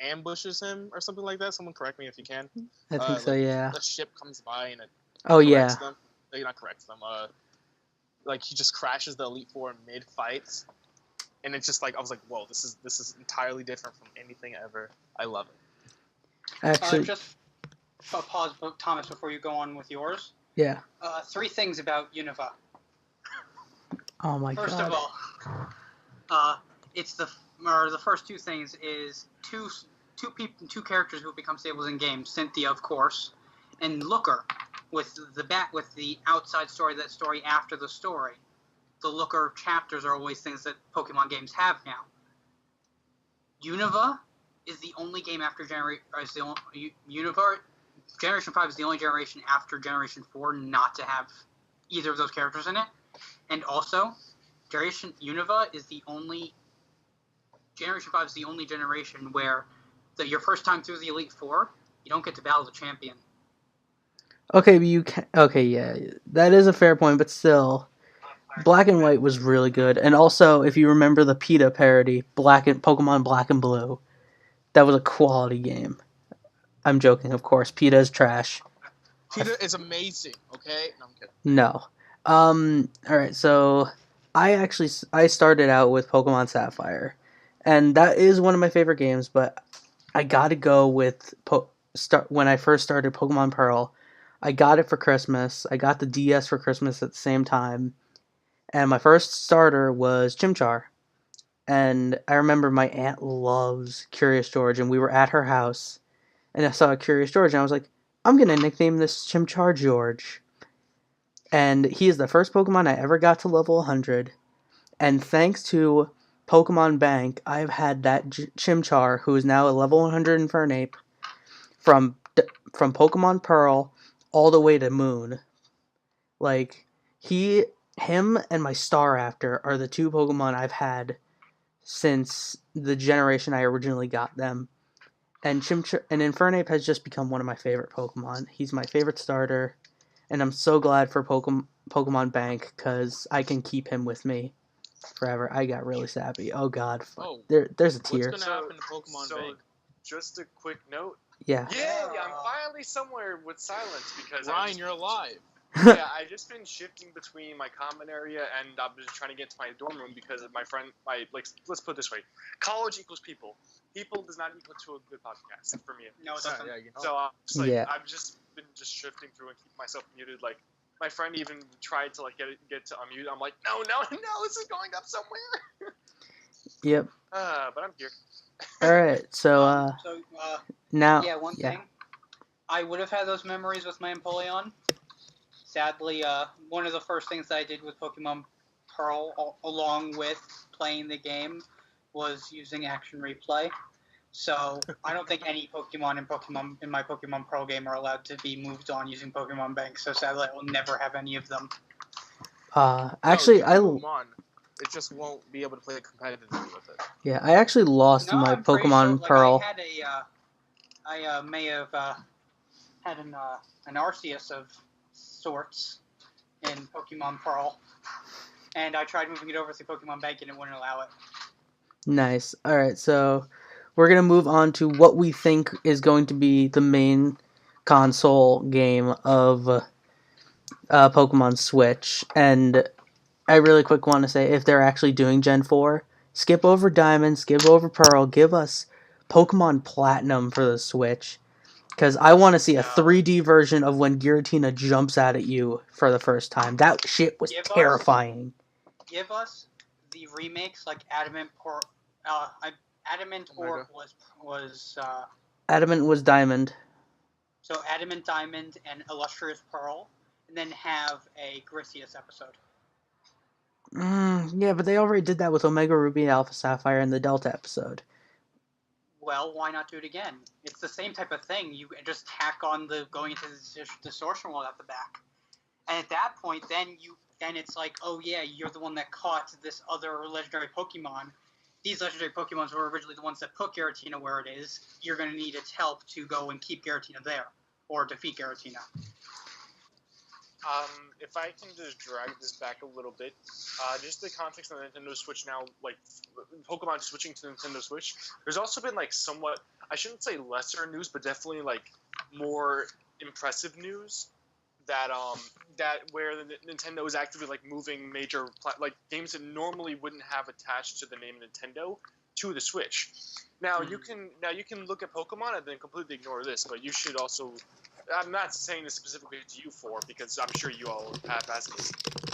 ambushes him or something like that. Someone correct me if you can. I think so, like, yeah. The ship comes by and it Oh, yeah. corrects them. Not corrects them. Like he just crashes the Elite Four mid fights, and it's just like, I was like, whoa, this is entirely different from anything ever. I love it. Actually, Just a pause, Thomas, before you go on with yours. yeah. 3 things about Unova. Oh my First god. of all, it's the first 2 things is two characters who become stables in games. Cynthia, of course, and Looker, with the outside story, that story after the story. The Looker chapters are always things that Pokemon games have now. Unova is the only game after Generation 5 is the only generation after Generation 4 not to have either of those characters in it. And also, Generation 5 is the only generation where your first time through the Elite Four, you don't get to battle the champion. Okay, but you can. Okay, yeah, that is a fair point, but still, Black and White was really good. And also, if you remember the PETA parody, Pokemon Black and Blue, that was a quality game. I'm joking, of course. PETA is trash. PETA is amazing. Okay, no, I'm kidding. No. All right. So I started out with Pokemon Sapphire, and that is one of my favorite games. But I got to go with when I first started Pokemon Pearl. I got it for Christmas. I got the DS for Christmas at the same time, and my first starter was Chimchar. And I remember my aunt loves Curious George, and we were at her house, and I saw Curious George, and I was like, I'm gonna nickname this Chimchar George. And he is the first Pokemon I ever got to level 100. And thanks to Pokemon Bank, I've had that Chimchar, who is now a level 100 Infernape, from Pokemon Pearl all the way to Moon. Like, him and my Staraptor are the 2 Pokemon I've had since the generation I originally got them. And Infernape has just become one of my favorite Pokemon. He's my favorite starter. And I'm so glad for Pokemon Bank, because I can keep him with me forever. I got really sappy. Oh god. Oh, there's a tear. What's gonna happen to Pokemon Bank? Just a quick note. Yeah. Yeah, I'm finally somewhere with silence because Ryan, you're alive. Yeah, I've just been shifting between my common area and I'm just trying to get to my dorm room because of let's put it this way. College equals people. People does not equal to a good podcast for me. No, it doesn't. So I've just been shifting through and keeping myself muted. Like, my friend even tried to get to unmute. I'm like, no, this is going up somewhere. Yep. But I'm here. All right. So now. Yeah, one thing. I would have had those memories with my Empoleon. Sadly, one of the first things that I did with Pokemon Pearl, along with playing the game, was using Action Replay. So I don't think any Pokemon in my Pokemon Pearl game are allowed to be moved on using Pokemon Bank. So sadly, I will never have any of them. Actually, It just won't be able to play competitively with it. Yeah, I actually lost my Pokemon Pearl. I may have had an Arceus of sorts in Pokemon Pearl, and I tried moving it over to Pokemon Bank and it wouldn't allow it. Nice. All right, so we're gonna move on to what we think is going to be the main console game of Pokemon Switch, and I really quick want to say, if they're actually doing Gen 4, skip over Diamond, skip over Pearl, give us Pokemon Platinum for the Switch. Because I want to see a No. 3D version of when Giratina jumps out at you for the first time. That shit was terrifying. Give us the remakes like Adamant or Adamant or was Adamant was Diamond. so Adamant Diamond and Illustrious Pearl, and then have a Grisius episode. Yeah, but they already did that with Omega Ruby, Alpha Sapphire, and the Delta episode. Well, why not do it again? It's the same type of thing. You just tack on the going into the distortion world at the back, and at that point, then it's like, oh yeah, you're the one that caught this other legendary Pokemon. These legendary Pokemons were originally the ones that put Giratina where it is. You're going to need its help to go and keep Giratina there, or defeat Giratina. If I can just drag this back a little bit, just the context of the Nintendo Switch now, like Pokemon switching to Nintendo Switch, there's also been like somewhat, I shouldn't say lesser news, but definitely like more impressive news that where the Nintendo is actively like moving major like games that normally wouldn't have attached to the name Nintendo to the Switch. Now you can look at Pokemon and then completely ignore this, but you should also. I'm not saying this specifically to you four because I'm sure you all have asked this,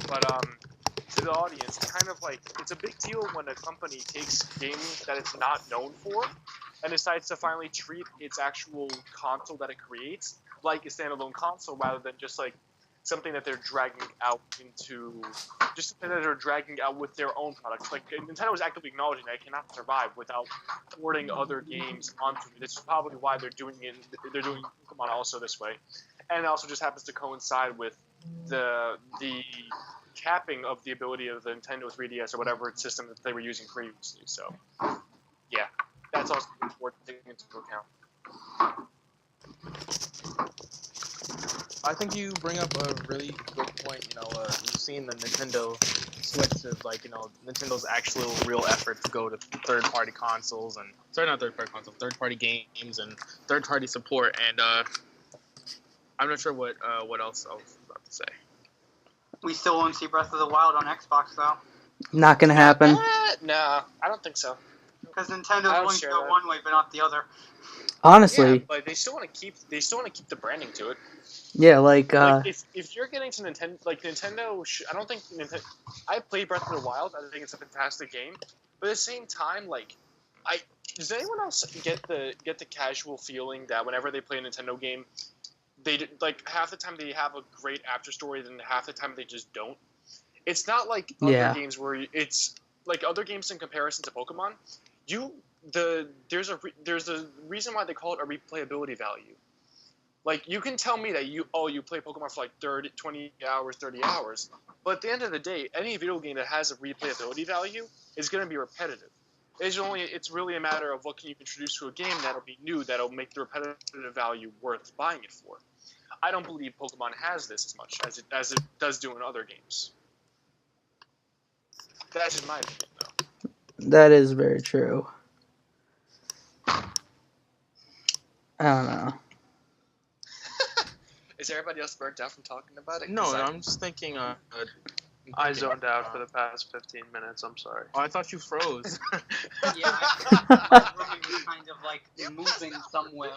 but to the audience, kind of like it's a big deal when a company takes games that it's not known for and decides to finally treat its actual console that it creates like a standalone console rather than just like something that they're dragging out with their own products. Like Nintendo is actively acknowledging that it cannot survive without porting other games onto it. This is probably why they're doing Pokemon also this way, and it also just happens to coincide with the capping of the ability of the Nintendo 3DS or whatever system that they were using previously. So, yeah, that's also important to take into account. I think you bring up a really good point. You've seen the Nintendo Switch as Nintendo's actual real effort to go to third-party consoles and third-party games and third-party support. And I'm not sure what else I was about to say. We still won't see Breath of the Wild on Xbox though. Not gonna happen. No, I don't think so. Because Nintendo's going to go one way, but not the other. Honestly, yeah, but they still want to keep the branding to it. Yeah, if you're getting to Nintendo, I don't think Nintendo. I played Breath of the Wild. I think it's a fantastic game, but at the same time, does anyone else get the casual feeling that whenever they play a Nintendo game, they half the time they have a great after story, then half the time they just don't. It's not like other games where it's like other games in comparison to Pokemon. There's a reason why they call it a replayability value. Like, you can tell me that you play Pokemon for 20 hours, 30 hours, but at the end of the day, any video game that has a replayability value is going to be repetitive. It's really a matter of what can you introduce to a game that'll be new, that'll make the repetitive value worth buying it for. I don't believe Pokemon has this as much as it does do in other games. That's just my opinion, though. That is very true. I don't know. Is everybody else burnt out from talking about it? No, I'm just thinking. I zoned out for the past 15 minutes. I'm sorry. Oh, I thought you froze. Yeah, my roommate was kind of moving somewhere.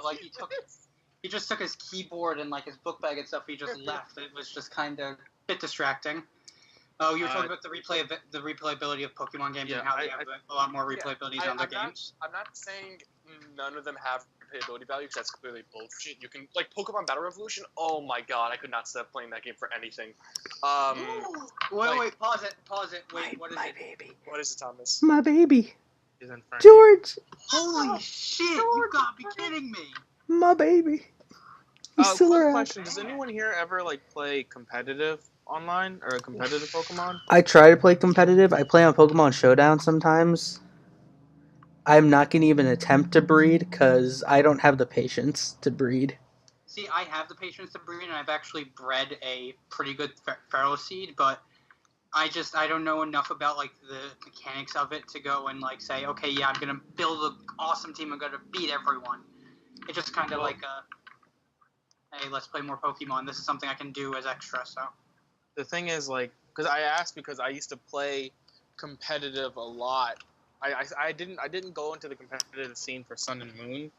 He just took his keyboard and his book bag and stuff. He just left. It was just kind of a bit distracting. Oh, you were talking about the replayability of Pokemon games and how they have a lot more replayability than other games. I'm not saying none of them have replayability value because that's completely bullshit. You can Pokemon Battle Revolution. Oh my god, I could not stop playing that game for anything. Wait, pause it. Wait, what is it? Baby. What is it, Thomas? My baby. George. Holy shit! You gotta be kidding me. My baby. He's still quick around. question: does anyone here ever play competitive online or a competitive Pokemon? I try to play competitive. I play on Pokemon Showdown sometimes. I'm not going to even attempt to breed because I don't have the patience to breed. See, I have the patience to breed, and I've actually bred a pretty good Ferroseed, but I don't know enough about the mechanics of it to go and say, okay, yeah, I'm gonna build an awesome team. I'm gonna beat everyone. It's just kind of hey, let's play more Pokemon. This is something I can do as extra. So the thing is, because I asked because I used to play competitive a lot I didn't go into the competitive scene for Sun and Moon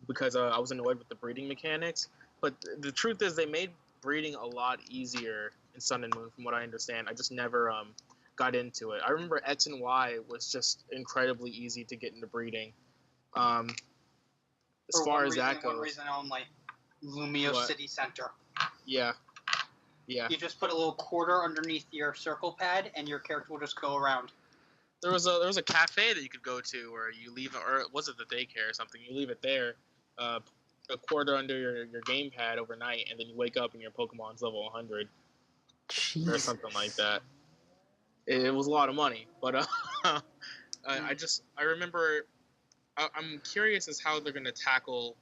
because I was annoyed with the breeding mechanics. But the truth is, they made breeding a lot easier in Sun and Moon, from what I understand. I just never got into it. I remember X and Y was just incredibly easy to get into breeding. As For far one as reason, that one goes, reason only. Lumio What? City Center. yeah. You just put a little quarter underneath your circle pad, and your character will just go around. There was a cafe that you could go to where you leave, or was it the daycare or something? You leave it there, a quarter under your gamepad overnight, and then you wake up and your Pokemon's level 100 or Jesus. something like that. It was a lot of money, but I remember. I'm curious as how they're going to tackle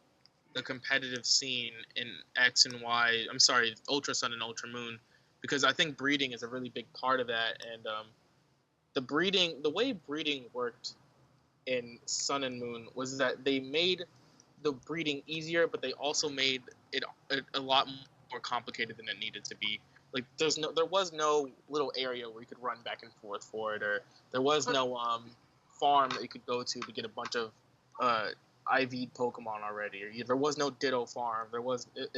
the competitive scene in X and Y. I'm sorry, Ultra Sun and Ultra Moon, because I think breeding is a really big part of that, and the way breeding worked in Sun and Moon was that they made the breeding easier, but they also made it a lot more complicated than it needed to be. Like there was no little area where you could run back and forth for it, or there was no farm that you could go to get a bunch of IV'd Pokemon already, or there was no Ditto farm. It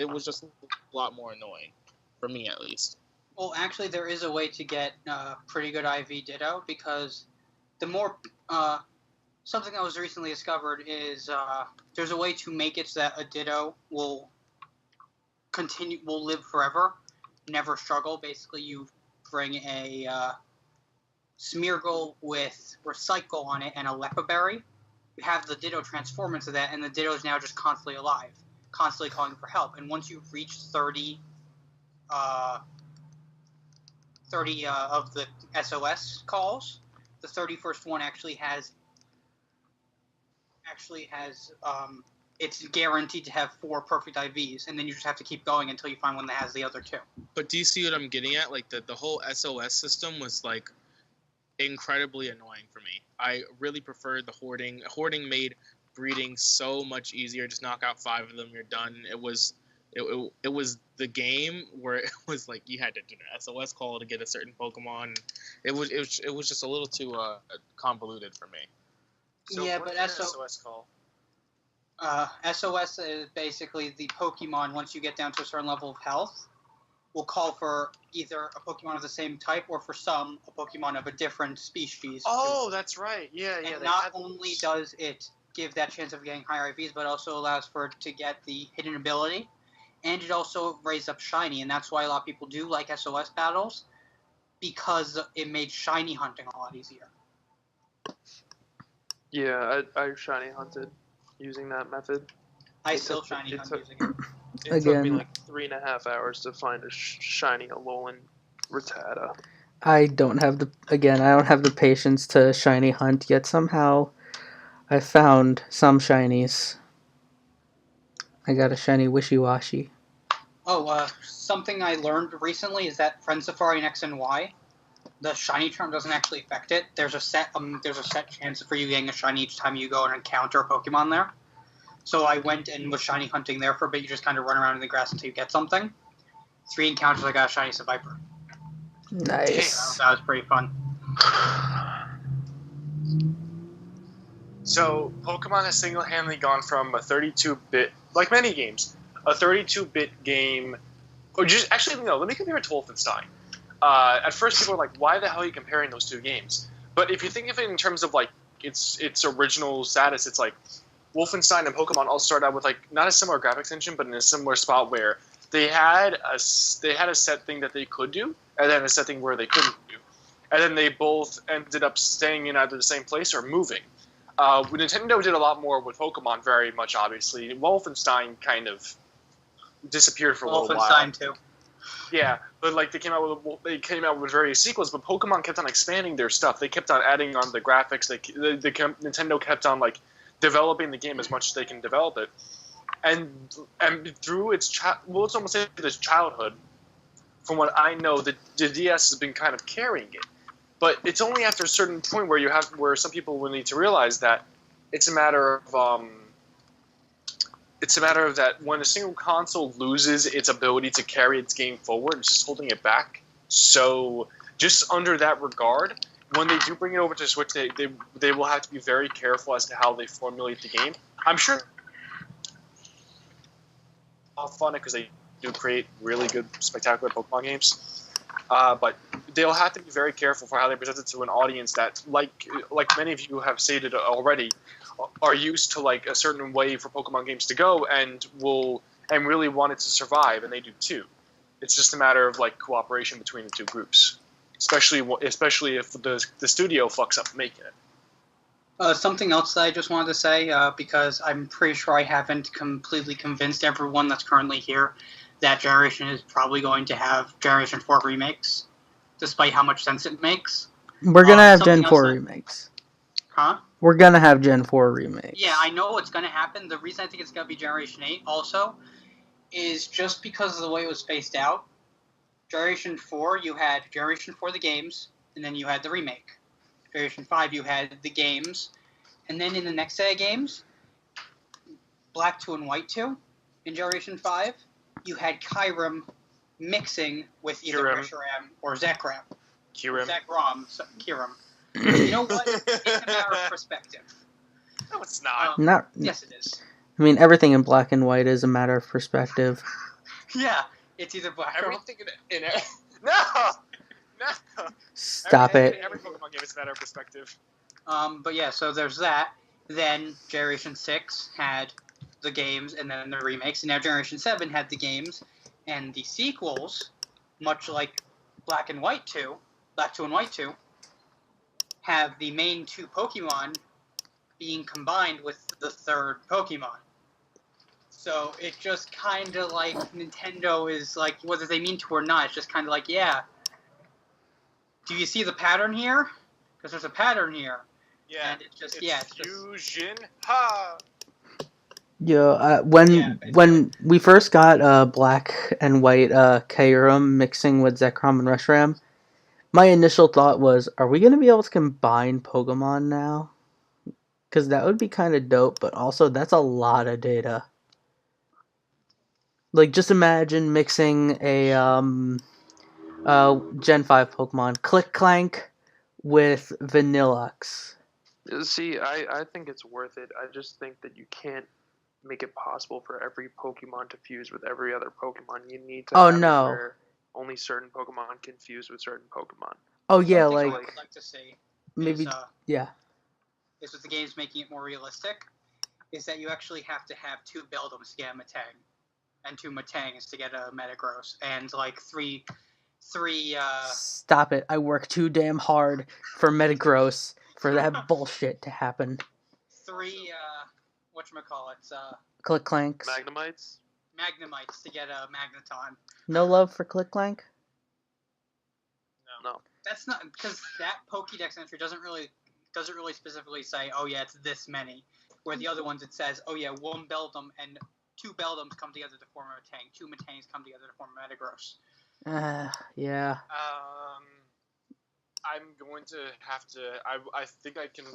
was just a lot more annoying for me, at least. Well, actually, there is a way to get pretty good IV Ditto, because the more something that was recently discovered is there's a way to make it so that a Ditto will live forever, never struggle. Basically, you bring a Smeargle with Recycle on it and a Lepa Berry. You have the Ditto transform into that, and the Ditto is now just constantly alive, constantly calling for help. And once you reach 30 of the SOS calls, the 31st one actually has it's guaranteed to have 4 perfect IVs, and then you just have to keep going until you find one that has the other 2. But do you see what I'm getting at? Like the whole SOS system was like incredibly annoying for me. I really preferred the hoarding. Hoarding made breeding so much easier. Just knock out 5 of them, you're done. It was the game where it was like you had to do an SOS call to get a certain Pokemon. It was just a little too convoluted for me. So Yeah, what's but an SOS call? SOS is basically the Pokemon, once you get down to a certain level of health, will call for either a Pokemon of the same type, or for some, a Pokemon of a different species. Oh, that's right. Yeah. And not only does it give that chance of getting higher IVs, but also allows for it to get the hidden ability, and it also raised up Shiny, and that's why a lot of people do like SOS battles, because it made Shiny hunting a lot easier. Yeah, I shiny hunted using that method. I still Shiny hunt using it. It took me Again. like 3.5 hours to find a shiny Alolan Rattata. I don't have the patience to shiny hunt, yet somehow I found some shinies. I got a shiny Wishy-Washy. Oh, something I learned recently is that Friend Safari in X and Y, the shiny charm doesn't actually affect it. There's a set chance for you getting a shiny each time you go and encounter a Pokemon there. So I went and was shiny hunting there for a bit. You just kind of run around in the grass until you get something. 3 encounters, I got a shiny Seviper. Nice. That was pretty fun. So Pokemon has single-handedly gone from a 32-bit, like many games, a 32-bit game, or just actually no. Let me compare it to Wolfenstein. At first, people were like, "Why the hell are you comparing those two games?" But if you think of it in terms of like its original status, it's like Wolfenstein and Pokemon all started out with like not a similar graphics engine, but in a similar spot where they had a set thing that they could do, and then a set thing where they couldn't do, and then they both ended up staying in either the same place or moving. Nintendo did a lot more with Pokemon, very much obviously. Wolfenstein kind of disappeared for a little while. Wolfenstein too. Yeah, but like they came out with various sequels, but Pokemon kept on expanding their stuff. They kept on adding on the graphics. Nintendo kept on like developing the game as much as they can develop it, and through it's almost like its childhood. From what I know, the DS has been kind of carrying it, but it's only after a certain point where some people will need to realize that it's a matter of that when a single console loses its ability to carry its game forward, it's just holding it back. So just under that regard, when they do bring it over to Switch, they will have to be very careful as to how they formulate the game. I'm sure they'll have fun because they do create really good, spectacular Pokemon games. But they'll have to be very careful for how they present it to an audience that, like many of you have stated already, are used to like a certain way for Pokemon games to go and really want it to survive, and they do too. It's just a matter of like cooperation between the two groups, especially if the studio fucks up making it. Something else that I just wanted to say, because I'm pretty sure I haven't completely convinced everyone that's currently here that Generation is probably going to have Generation 4 remakes, despite how much sense it makes. We're gonna have Gen 4 remakes. Huh? We're gonna have Gen 4 remakes. Yeah, I know it's gonna happen. The reason I think it's gonna be Generation 8 also is just because of the way it was spaced out. Generation 4, you had Generation 4 the games, and then you had the remake. Generation 5, you had the games, and then in the next set of games, Black 2 and White 2, in Generation 5, you had Kyurem mixing with either Reshiram or Zekrom. Zekrom. Kyurem. You know what? It's a matter of perspective. No, it's not. Yes, it is. I mean, everything in black and white is a matter of perspective. Yeah, it's either black or everything in it. No! Stop it. Every Pokemon game is a matter of perspective. But yeah, so there's that. Then Generation 6 had the games and then the remakes, and now Generation 7 had the games and the sequels, much like Black 2 and White 2, have the main two Pokemon being combined with the third Pokemon. So it's just kind of like Nintendo is like, whether they mean to or not, it's just kind of like, yeah. Do you see the pattern here? Because there's a pattern here. Yeah. And it's just, it's fusion. Ha! Yeah, when we first got Black and White Kyurem mixing with Zekrom and Reshiram, my initial thought was, are we going to be able to combine Pokemon now? Because that would be kind of dope, but also that's a lot of data. Like, just imagine mixing a Gen 5 Pokemon, Click Clank, with Vanilluxe. See, I think it's worth it. I just think that you can't make it possible for every Pokemon to fuse with every other Pokemon. You need to have it where only certain Pokemon can fuse with certain Pokemon. Oh yeah, Something I would like to see maybe is with the games making it more realistic, is that you actually have to have 2 Beldums to get a Metang, and 2 Metangs to get a Metagross, and like three. Stop it! I work too damn hard for Metagross for that bullshit to happen. 3 whatchamacallits, Click Clanks. Magnemites to get a Magneton. No love for Click Clank? No. That's not, because that Pokédex entry doesn't really specifically say, oh yeah, it's this many. Where the other ones it says, oh yeah, 1 Beldum and 2 Beldums come together to form a Metang. 2 Metangs come together to form a Metagross. Yeah. I'm going to have to. I think I can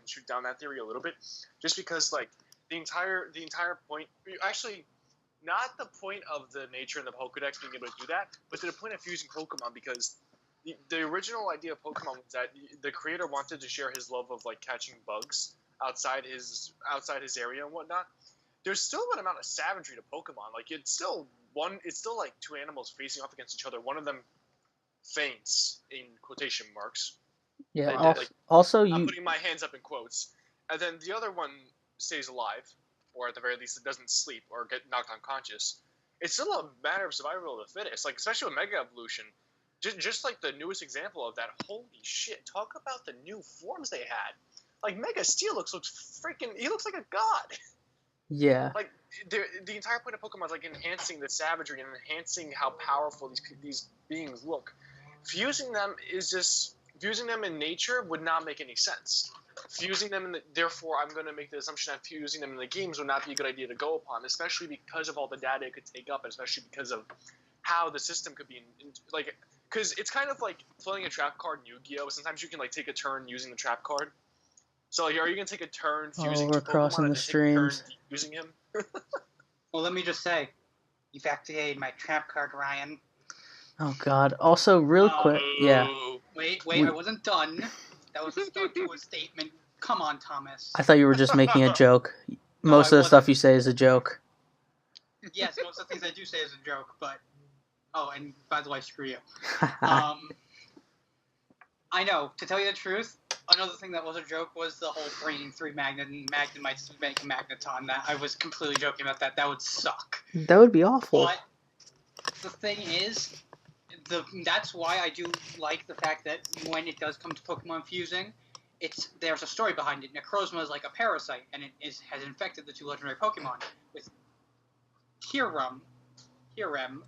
shoot down that theory a little bit, just because like the entire point. Actually, not the point of the nature and the Pokédex being able to do that, but to the point of fusing Pokemon, because the original idea of Pokemon was that the creator wanted to share his love of like catching bugs outside his area and whatnot. There's still an amount of savagery to Pokemon. Like it's still like 2 animals facing off against each other. One of them faints in quotation marks. Yeah. Also, I'm putting my hands up in quotes, and then the other one stays alive, or at the very least, it doesn't sleep or get knocked unconscious. It's still a matter of survival of the fittest. Like especially with Mega Evolution, just like the newest example of that. Holy shit! Talk about the new forms they had. Like Mega Steelix looks freaking. He looks like a god. Yeah. Like the entire point of Pokemon is like enhancing the savagery and enhancing how powerful these beings look. Fusing them in nature would not make any sense. Fusing them therefore I'm going to make the assumption that fusing them in the games would not be a good idea to go upon, especially because of all the data it could take up, and especially because of how the system could be like, because it's kind of like playing a trap card in Yu-Gi-Oh! Sometimes you can like take a turn using the trap card. So like, are you going to take a turn fusing we're crossing the streams. Using him? Well, let me just say, you've activated my trap card, Ryan. Oh God. Also, real quick, yeah. Wait, We- I wasn't done. That was a start to a statement. Come on, Thomas. I thought you were just making a joke. No, Most I of the stuff wasn't. you say is a joke. Yes, most of the things I do say is a joke, but... Oh, and by the way, screw you. I know. To tell you the truth, another thing that was a joke was the whole bringing 3 Magnemites to make a Magneton. That I was completely joking about that. That would suck. That would be awful. But the thing is, that's why I do like the fact that when it does come to Pokemon fusing, there's a story behind it. Necrozma is like a parasite, and has infected the 2 legendary Pokemon with Kyurem, Kyurem?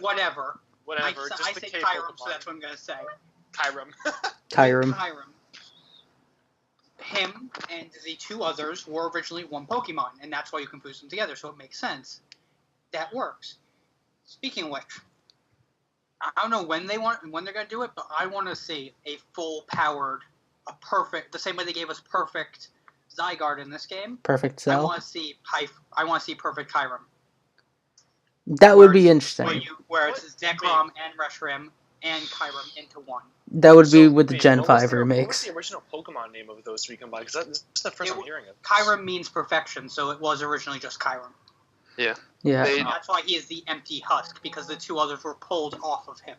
whatever. Whatever. I Just the say K Kyurem, Pokemon. so that's what I'm gonna say. Kyurem. Him and the 2 others were originally one Pokemon, and that's why you can fuse them together, so it makes sense. That works. Speaking of which, I don't know when they're gonna do it, but I want to see a full-powered, the same way they gave us perfect Zygarde in this game. Perfect I Cell. want to see perfect Kyurem. That would be interesting. Where it's Zekrom and Reshiram and Kyurem into one. That would be with the Gen 5 remakes. What was the original Pokemon name of those 3 combined? Because this is the first I'm hearing of this. Kyurem means perfection, so it was originally just Kyurem. Yeah. That's why he is the empty husk, because the 2 others were pulled off of him.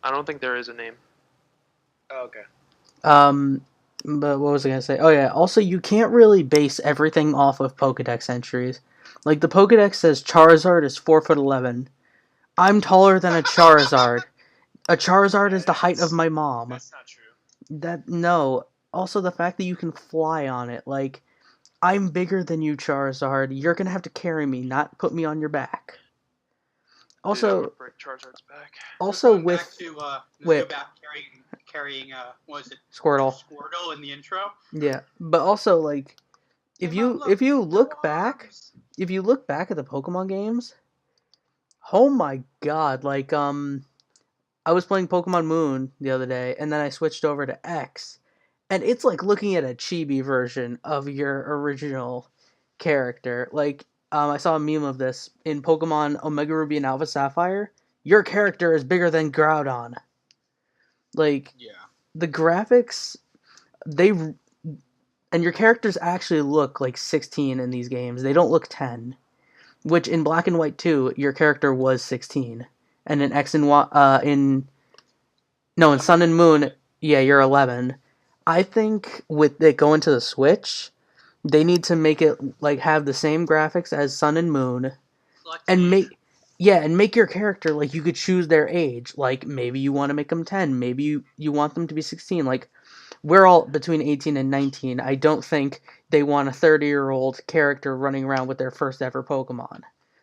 I don't think there is a name. Oh, okay. But what was I gonna say? Oh yeah. Also, you can't really base everything off of Pokedex entries. Like the Pokedex says Charizard is 4'11". I'm taller than a Charizard. A Charizard is the height of my mom. That's not true. No. Also, the fact that you can fly on it. Like, I'm bigger than you, Charizard. You're gonna have to carry me, not put me on your back. Also, Dude, break Charizard's back. Also Going with back to Whip. carrying Squirtle. Squirtle in the intro. Yeah, but also like if you look back at the Pokemon games, oh my god, like I was playing Pokemon Moon the other day and then I switched over to X and it's like looking at a chibi version of your original character. Like I saw a meme of this in Pokemon Omega Ruby and Alpha Sapphire. Your character is bigger than Groudon. Like the graphics and your characters actually look like 16 in these games. They don't look 10. Which in Black and White 2, your character was 16. And in in Sun and Moon, yeah, you're 11. I think with it going to the Switch, they need to make it like have the same graphics as Sun and Moon and make your character like you could choose their age. Like maybe you want to make them 10, maybe you want them to be 16. Like we're all between 18 and 19. I don't think they want a 30-year-old character running around with their first ever Pokemon.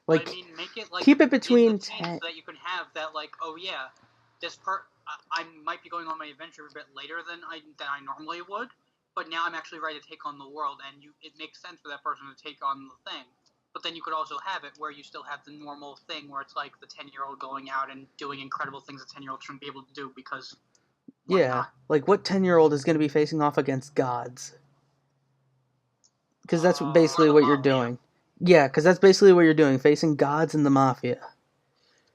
Like, make it like keep it between 10 so that you can have that like, oh yeah, I might be going on my adventure a bit later than I normally would, but now I'm actually ready to take on the world, and it makes sense for that person to take on the thing. But then you could also have it where you still have the normal thing where it's like the 10-year-old going out and doing incredible things a 10-year-old shouldn't be able to do because yeah, like what 10-year-old is going to be facing off against gods? Because that's basically what you're doing. Yeah, because that's basically what you're doing, facing gods and the Mafia.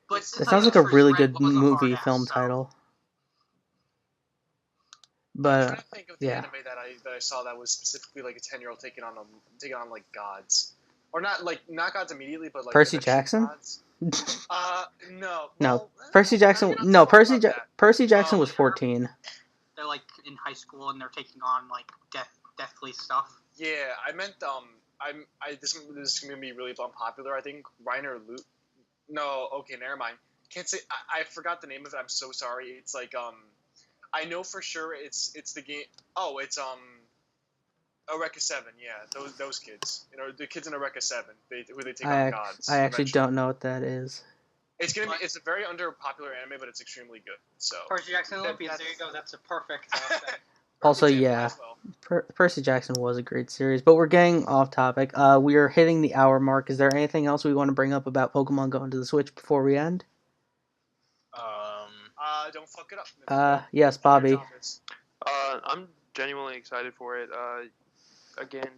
But that sounds like a really good movie film title. But I'm trying to think of the anime that I saw that was specifically like a 10-year-old taking on like gods, or not gods immediately, but like Percy Jackson. Gods. No. No, Percy Jackson. No, Percy Jackson was 14. They're like in high school and they're taking on like deathly stuff. Yeah, I meant this is gonna be really unpopular. I think Reiner Luke. No, okay, never mind. Can't say. I forgot the name of it. I'm so sorry. It's like I know for sure it's the game. Oh, it's Eureka 7. Yeah, those kids. You know, the kids in Eureka 7. They take on gods. I actually don't know what that is. It's a very underpopular anime, but it's extremely good. So Percy Jackson Olympians. There you go. That's a perfect. Also, yeah, Percy Jackson was a great series, but we're getting off topic. We are hitting the hour mark. Is there anything else we want to bring up about Pokemon going to the Switch before we end? Don't fuck it up. Yes, Bobby. I'm genuinely excited for it. Again,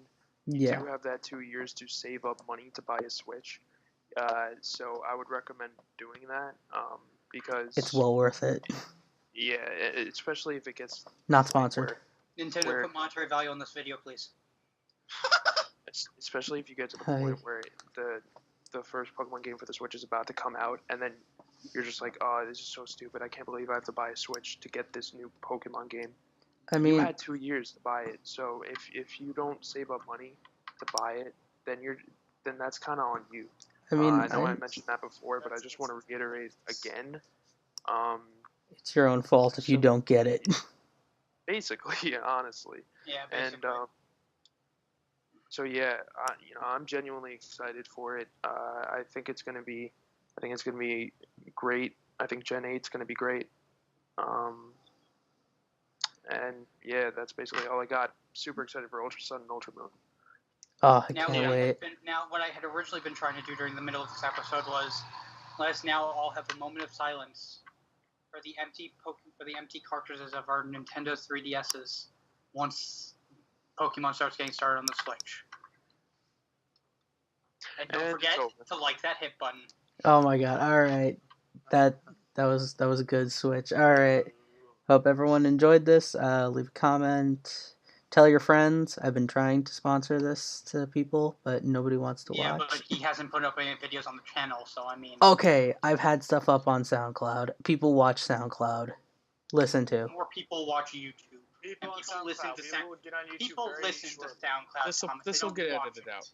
you do have that 2 years to save up money to buy a Switch. So I would recommend doing that because It's well worth it. yeah, especially if it gets Not to the point sponsored. Nintendo, Where- put monetary value on this video, please. especially if you get to the Hi. point where the first Pokemon game for the Switch is about to come out, and then you're just like, oh, this is so stupid. I can't believe I have to buy a Switch to get this new Pokemon game. I You mean, had 2 years to buy it, so if you don't save up money to buy it, then that's kind of on you. I mean, I know I mentioned that before, but I just want to reiterate again. it's your own fault if you don't get it. Basically, honestly, Yeah, basically. and so yeah, I'm genuinely excited for it. I think it's gonna be great. I think Gen 8's gonna be great. And yeah, that's basically all I got. Super excited for Ultra Sun and Ultra Moon. Oh, I Now, can't wait. what I had originally been trying to do during the middle of this episode was let us now all have a moment of silence for the empty cartridges of our Nintendo 3DSs once Pokemon starts getting started on the Switch. And don't forget to like that hit button. Oh my god! All right, that was a good switch. All right, hope everyone enjoyed this. Leave a comment. Tell your friends. I've been trying to sponsor this to people, but nobody wants to Yeah, watch. but he hasn't put up any videos on the channel, so I mean. Okay, I've had stuff up on SoundCloud. People watch SoundCloud. Listen to. More people watch YouTube. People And on people listen SoundCloud. to People would get on YouTube People very listen to shortly. SoundCloud. Thomas. This They will don't get watch edited it. out.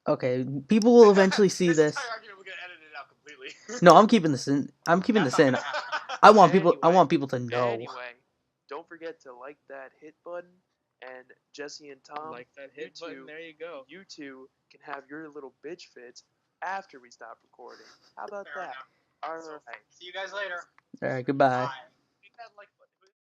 Okay, people will eventually see This this. entire argument will get edited out completely. No, I'm keeping this in. I'm keeping That's this not in. gonna happen. I want people. I Anyway. want people to know. Anyway, don't forget to like that hit button, and Jesse and Tom, Like that hit you button, two- there you go. you two can have your little bitch fits after we stop recording. How about Fair that? enough. All So, right. see you guys later. All right, goodbye. Bye. Hit that like button.